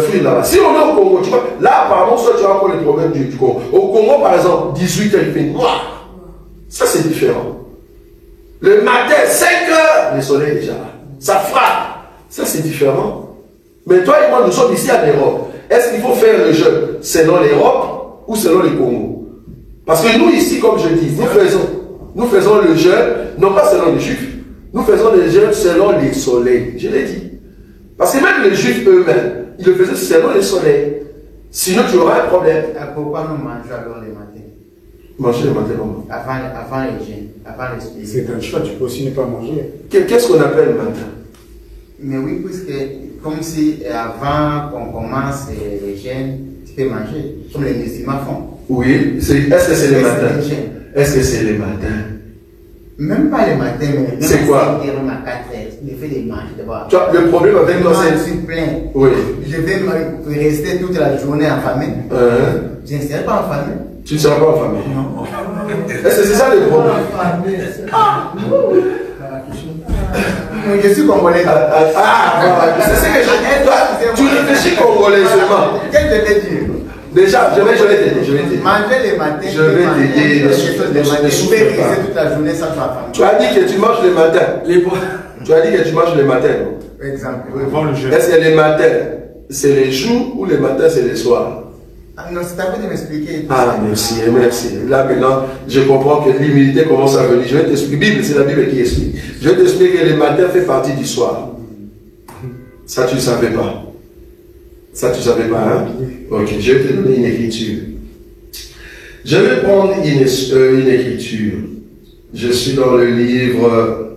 fuir là-bas. Si on est au Congo, tu vois, là, apparemment, soit tu as encore les problèmes du Congo. Au Congo, par exemple, 18 heures, il fait noir. Ça, c'est différent. Le matin, 5 heures, le soleil est déjà là. Ça frappe. Ça, c'est différent. Mais toi et moi, nous sommes ici en Europe. Est-ce qu'il faut faire le jeûne selon l'Europe ou selon le Congo? Parce que nous, ici, comme je dis, nous faisons le jeûne, non pas selon les Juifs, nous faisons le jeûne selon les soleils. Je l'ai dit. Parce que même les Juifs eux-mêmes, ils le faisaient selon les soleils. Sinon, tu auras un problème. Pourquoi nous mangeons alors les matins? Manger le matin comment? Avant les jeûnes, avant les C'est un choix, tu peux aussi ne pas manger. Qu'est-ce qu'on appelle le matin? Mais oui, puisque comme si avant qu'on commence les jeûnes, tu peux manger, comme les musulmans font. Oui, est-ce que c'est le matin? Est-ce que c'est le matin? Même pas le matin, mais c'est quoi? 5 heures, 4 heures. le fait de manger d'abord. Tu vois, le problème avec toi, c'est... Je suis plein. Oui. Je vais rester toute la journée en famille. Je ne serai pas en famille. Tu ne seras pas en famille. Non. Est-ce que c'est ça le problème? Je suis congolais. Voilà. C'est ce que je dis. Toi, tu réfléchis congolais seulement. Qu'est-ce que je vais dire? Déjà, je vais t'aider. Manger les matins. Je vais t'aider. Je vais rester toute la journée sans ma famille. Tu as dit que tu manges le matin. Tu as dit que tu manges le matin. Par exemple. Est-ce que les matins, c'est les jours ou les matins, c'est les soirs? Non, c'est à vous de m'expliquer. Ah, merci. Là, maintenant, je comprends que l'humilité commence à venir. Je vais t'expliquer. Bible, c'est la Bible qui explique. Je vais t'expliquer que le matin fait partie du soir. Ça, tu ne savais pas. Ça, tu ne savais pas, hein? Ok, je vais te donner une écriture. Je vais prendre une écriture. Je suis dans le livre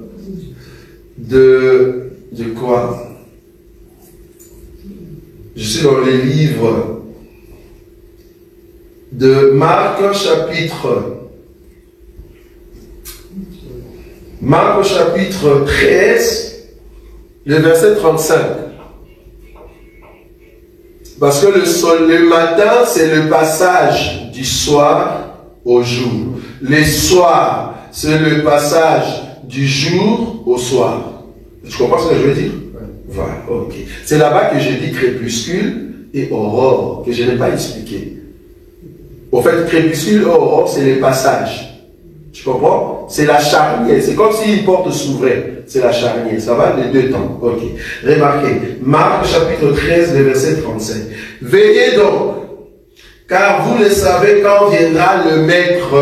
de quoi? Je suis dans le livre de Marc chapitre 13, le verset 35. Parce que le matin, c'est le passage du soir au jour. Le soir, c'est le passage du jour au soir. Tu comprends ce que je veux dire? Voilà, ok. C'est là-bas que je dis crépuscule et aurore, que je n'ai pas expliqué. Au fait, crépuscule et aurore, c'est les passages. Tu comprends? C'est la charnière. C'est comme si une porte s'ouvrait. C'est la charnière. Ça va les deux temps. Ok. Remarquez. Marc chapitre 13, le verset 35. Veillez donc, car vous ne savez quand viendra le maître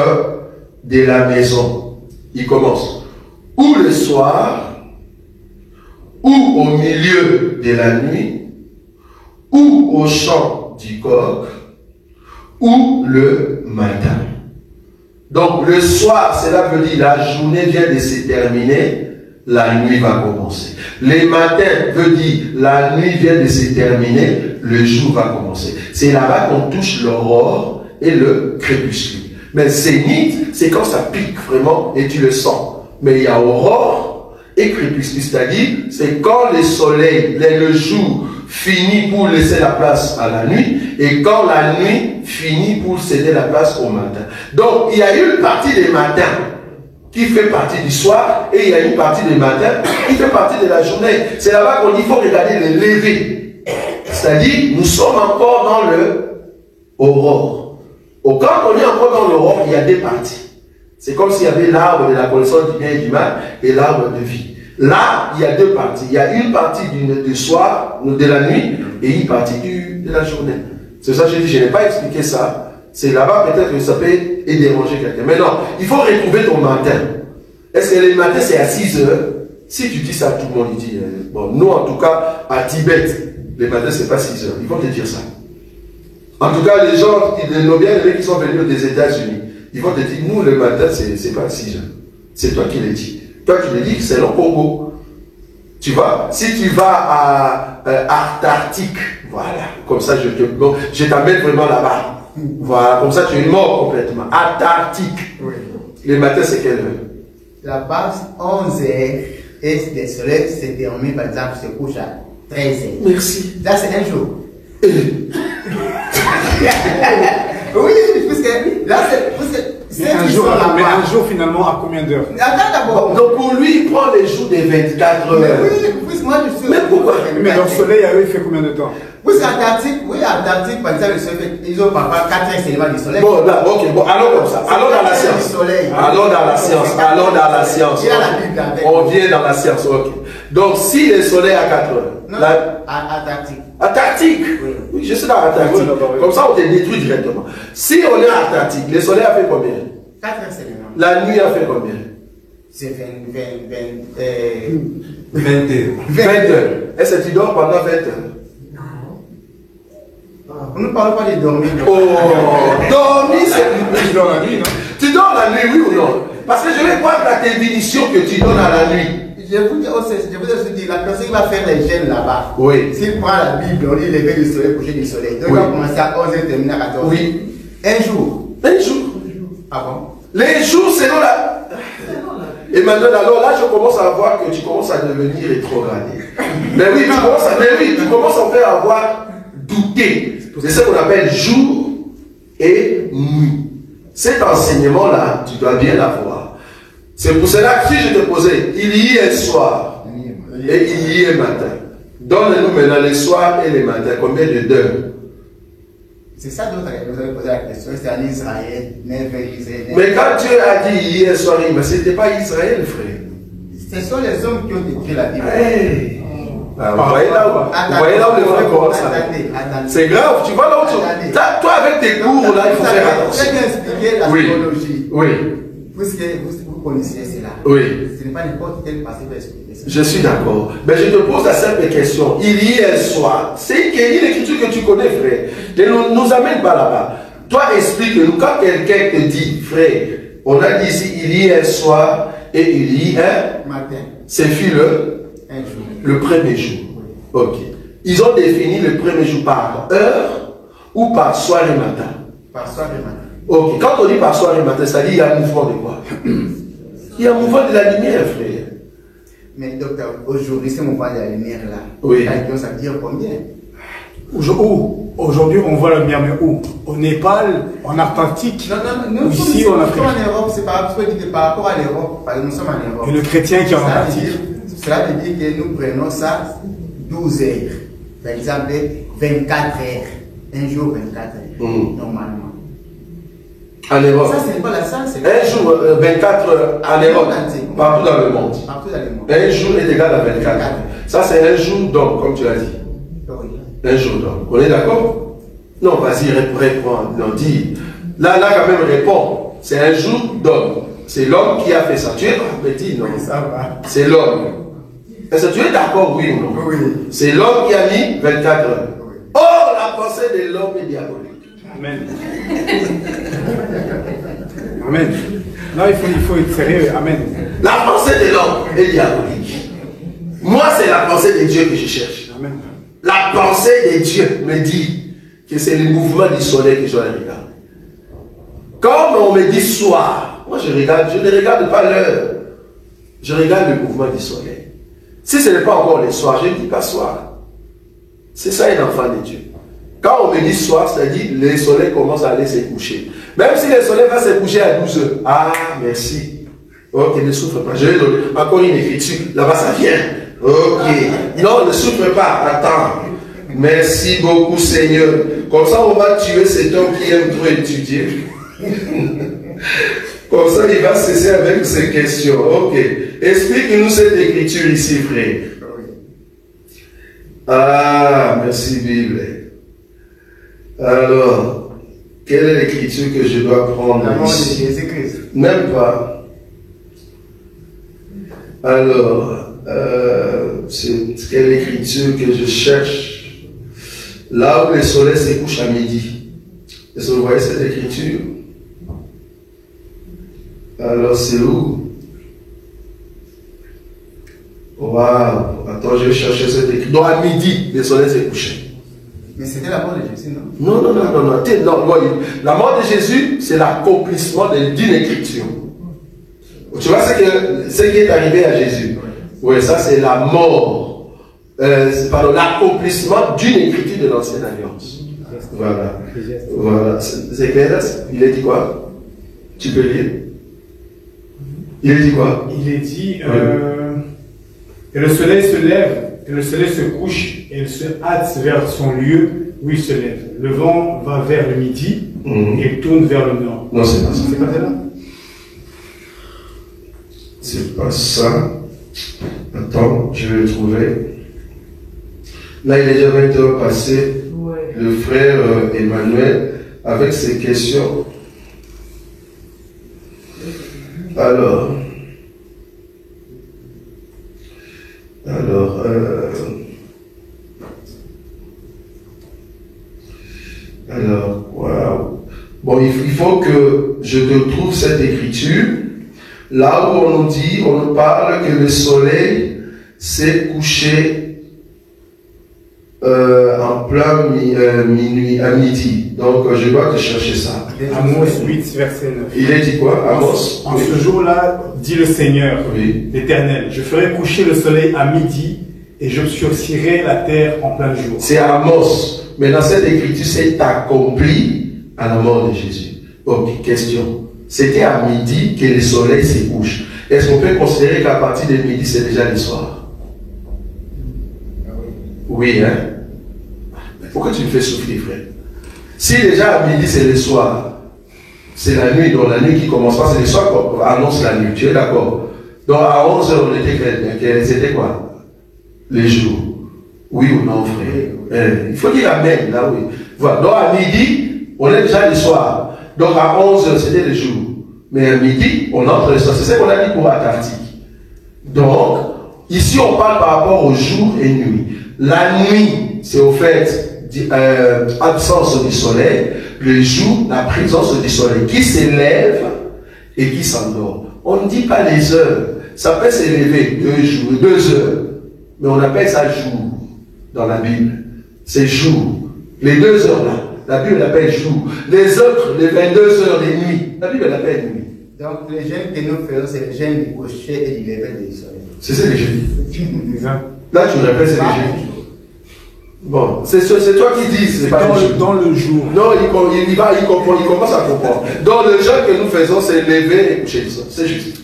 de la maison. Il commence. Ou le soir, ou au milieu de la nuit, ou au chant du coq, ou le matin. Donc le soir, cela veut dire la journée vient de se terminer, la nuit va commencer. Le matin veut dire la nuit vient de se terminer, le jour va commencer. C'est là-bas qu'on touche l'aurore et le crépuscule. Mais zénith, c'est quand ça pique vraiment et tu le sens. Mais il y a aurore et crépuscule, c'est-à-dire c'est quand le soleil, le jour finit pour laisser la place à la nuit et quand la nuit finit pour céder la place au matin. Donc il y a une partie des matins qui fait partie du soir et il y a une partie des matins qui fait partie de la journée. C'est là-bas qu'on dit qu'il faut regarder le lever. C'est-à-dire nous sommes encore dans le aurore. Quand on est encore dans l'aurore, il y a deux parties. C'est comme s'il y avait l'arbre de la connaissance du bien et du mal et l'arbre de vie. Là, il y a deux parties. Il y a une partie du soir, de la nuit, et une partie de la journée. C'est ça que j'ai dit, je n'ai pas expliqué ça. C'est là-bas peut-être que ça peut déranger quelqu'un. Mais non, il faut retrouver ton matin. Est-ce que le matin c'est à 6 heures? Si tu dis ça, tout le monde dit. Bon, nous en tout cas, à Tibet, le matin c'est pas 6 heures. Ils vont te dire ça. En tout cas, les gens, nos bien-aimés qui sont venus des États-Unis, ils vont te dire, nous le matin c'est pas 6 heures. C'est toi qui le dis. Toi qui le dis, c'est le Congo. Tu vois, si tu vas à Antarctique, voilà, comme ça je t'amène vraiment là-bas. Voilà, comme ça tu es mort complètement. Antarctique. Oui. Le matin, c'est quelle heure? La base 11h et le soleil se termine, par exemple, se couche à 13h. Merci. Là, c'est un jour. Oui, puisque là, mais un jour finalement à combien d'heures? Attends d'abord. Donc pour lui, il prend les jours des 24 heures. Mais oui, puisque moi je suis. Mais pourquoi? Mais le soleil, il fait combien de temps? Oui, c'est Antarctique. Oui, Antarctique, par exemple, ils ont parfois 4 heures seulement du soleil. Bon, là, ok, bon, allons comme ça. Allons dans la science. Allons dans la science. Allons dans la science. On vient dans la science, ok. Donc si le soleil à 4 heures. Non, Antarctique. Antarctique? Oui, je suis dans l'Antarctique. Comme ça, on te détruit directement. Si on est à Antarctique, le soleil a fait combien? 4 heures seulement. La nuit a fait combien? C'est 20 heures. Est-ce que tu dors pendant 20 heures? On ne parle pas de dormir. Oh, dormir, c'est... Tu dors la nuit, non? Tu dors la nuit, oui ou non? Parce que je vais voir la définition que tu donnes à la nuit. Je vous dis aussi, la personne qui va faire les gènes là-bas. Oui. S'il prend la Bible, on dit lever du soleil, coucher du soleil. Donc, Oui. il va commencer à 11h et terminer à 14h. Oui. Un jour. Un jour. Ah bon? Les jours selon la... Et maintenant, alors là, je commence à voir que tu commences à devenir rétrogradé. Mais oui, tu commences à faire avoir douter. C'est ce qu'on appelle jour et nuit. Cet enseignement-là, tu dois bien l'avoir. C'est pour cela que si je te posais, il y est soir et il y est matin. Donne-nous maintenant les soirs et les matins. Combien d'heures? C'est ça dont vous avez posé la question. C'est en Israël, Israël. Mais quand Dieu a dit hier soir, mais ce n'était pas Israël, frère. Ce sont les hommes qui ont écrit la Bible. Hey. Ah, vous voyez là où les frères commencent à... C'est grave, tu vois là où tu... Toi avec tes cours là, il faut faire attention. Très bien expliqué l'astrologie. Oui. Puisque vous connaissez cela. Oui. Ce n'est pas n'importe quel passé pour expliquer ça. Je suis d'accord. Mais je te pose la simple question. Il y a un soir. C'est une écriture que tu connais, frère. Ne nous amène pas là-bas. Toi, explique-nous. Quand quelqu'un te dit, frère, on a dit ici, il y a un soir et il y a un matin. C'est fut le premier jour. Ok. Ils ont défini le premier jour par heure ou par soir et matin. Par soir et matin. Ok. Quand on dit par soir et matin, ça dit il y a un mouvement de quoi? Il y a un mouvement de la lumière, frère. Mais docteur, aujourd'hui, ce mouvement de la lumière là, oui. Ça veut dire combien? Aujourd'hui, on voit la lumière, mais où? Au Népal, en Arctique. Non, ici, en Afrique. En Europe, c'est par rapport à l'Europe. Nous sommes en Europe. Et le chrétien qui est en Arctique. Cela veut dire que nous prenons ça 12 heures. Par exemple, 24 heures. Un jour, 24 heures. Normalement. En Europe. Ça, ce n'est pas la salle. Un jour, 24 heures en Europe. Partout dans le monde. Partout dans le monde. Un jour est égal à 24. Ça, c'est un jour d'homme, comme tu l'as dit. Un jour d'homme. On est d'accord? Non, vas-y, réponds. Non, dis. Là, quand même, réponds. C'est un jour d'homme. C'est l'homme qui a fait ça. Tu es petit, non? Ça va. C'est l'homme. Est-ce que tu es d'accord, oui ou non? Oui. C'est l'homme qui a mis 24 heures. Oui. Oh, la pensée de l'homme est diabolique. Amen. Amen. Non, il faut être sérieux. Amen. La pensée de l'homme est diabolique. Moi, c'est la pensée de Dieu que je cherche. Amen. La pensée de Dieu me dit que c'est le mouvement du soleil que je regarde. Comme on me dit soir, moi je ne regarde pas l'heure. Je regarde le mouvement du soleil. Si ce n'est pas encore le soir, je ne dis pas soir. C'est ça un enfant de Dieu. Quand on me dit soir, c'est-à-dire le soleil commence à aller se coucher. Même si le soleil va se coucher à 12 heures. Ah, merci. Ok, ne souffre pas. Je vais donner encore une écriture. Là-bas, ça vient. Ok. Non, ne souffre pas. Attends. Merci beaucoup, Seigneur. Comme ça, on va tuer cet homme qui aime trop étudier. Comme ça, il va cesser avec ces questions. Ok. Explique-nous cette écriture ici, frère. Ah, merci, Bible. Alors, quelle est l'écriture que je dois prendre ici? De Jésus-Christ. Même pas. Alors, c'est quelle écriture que je cherche? Là où le soleil se couche à midi. Est-ce que vous voyez cette écriture? Alors, c'est où? Waouh! Attends, je vais chercher cette écriture. Donc, à midi, le soleil s'est couché. Mais c'était la mort de Jésus, non? Non. La mort de Jésus, c'est l'accomplissement d'une écriture. Tu vois ce qui est arrivé à Jésus? Oui, ça c'est la mort. Pardon, l'accomplissement d'une écriture de l'Ancienne Alliance. Voilà. C'est clair? Il a dit quoi? Tu peux lire? Il a dit quoi? Il a dit et le soleil se lève, et le soleil se couche, et il se hâte vers son lieu où il se lève. Le vent va vers le midi et tourne vers le nord. Non, c'est pas ça. C'est pas ça là? C'est pas ça. Attends, je vais le trouver. Là, il est déjà 20 heures passé. Ouais. Le frère Emmanuel, avec ses questions. Alors, waouh. Bon, il faut que je te trouve cette écriture. Là où on nous parle que le soleil s'est couché en plein minuit, à midi. Donc, je dois te chercher ça. Amos 8, verset 9. Il est dit quoi, Amos? En ce jour-là, dit le Seigneur, l'Éternel, je ferai coucher le soleil à midi et j'obscurcirai la terre en plein jour. C'est Amos. Mais dans cette écriture, c'est accompli à la mort de Jésus. Ok, question. C'était à midi que le soleil se couche. Est-ce qu'on peut considérer qu'à partir de midi, c'est déjà le soir? Oui, hein? Mais pourquoi tu me fais souffrir, frère? Si déjà à midi, c'est le soir, c'est la nuit, donc la nuit qui commence pas, c'est le soir qu'on annonce la nuit. Tu es d'accord? Donc à 11h, on était, c'était quoi? Les jours. Oui ou non, frère? Il faut dire amen, là, oui. Voilà. Donc à midi, on est déjà le soir. Donc à 11h, c'était le jour. Mais à midi, on entre le soir. C'est ce qu'on a dit pour Antarctique. Donc, ici, on parle par rapport au jour et nuit. La nuit, c'est au fait absence du soleil. Le jour, la présence du soleil qui s'élève et qui s'endort. On ne dit pas les heures. Ça peut s'élever 2 heures. Mais on appelle ça jour dans la Bible. C'est jour. Les 2 heures là, la Bible l'appelle jour. Les autres, les 22 heures, les nuits, la Bible l'appelle nuit. Donc les jeûnes que nous faisons, c'est les jeûnes du coucher et du lever du soleil. C'est ça les jeûnes. Là, tu me répètes, c'est les jeûnes. Bon, c'est toi qui dis, c'est pas dans le jour. Non, il commence à comprendre. Dans le jeûne que nous faisons, c'est lever et coucher du soleil. C'est juste.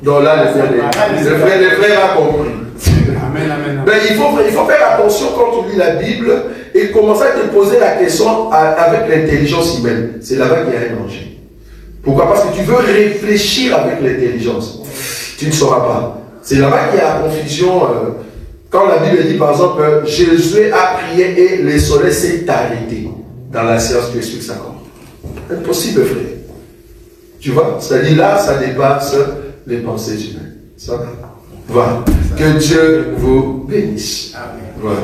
Donc là, le frère a compris. Amen, amen. Mais il faut faire attention quand tu lis la Bible et commencer à te poser la question avec l'intelligence humaine. C'est là-bas qu'il y a un danger. Pourquoi? Parce que tu veux réfléchir avec l'intelligence. Tu ne sauras pas. C'est là-bas qu'il y a la confusion. Quand la Bible dit par exemple, Jésus a prié et le soleil s'est arrêté. Dans la science, tu expliques ça comment? Impossible, frère. Tu vois? C'est-à-dire là, ça dépasse les pensées humaines. Ça va? Voilà. Que Dieu vous bénisse. Amen. Voilà.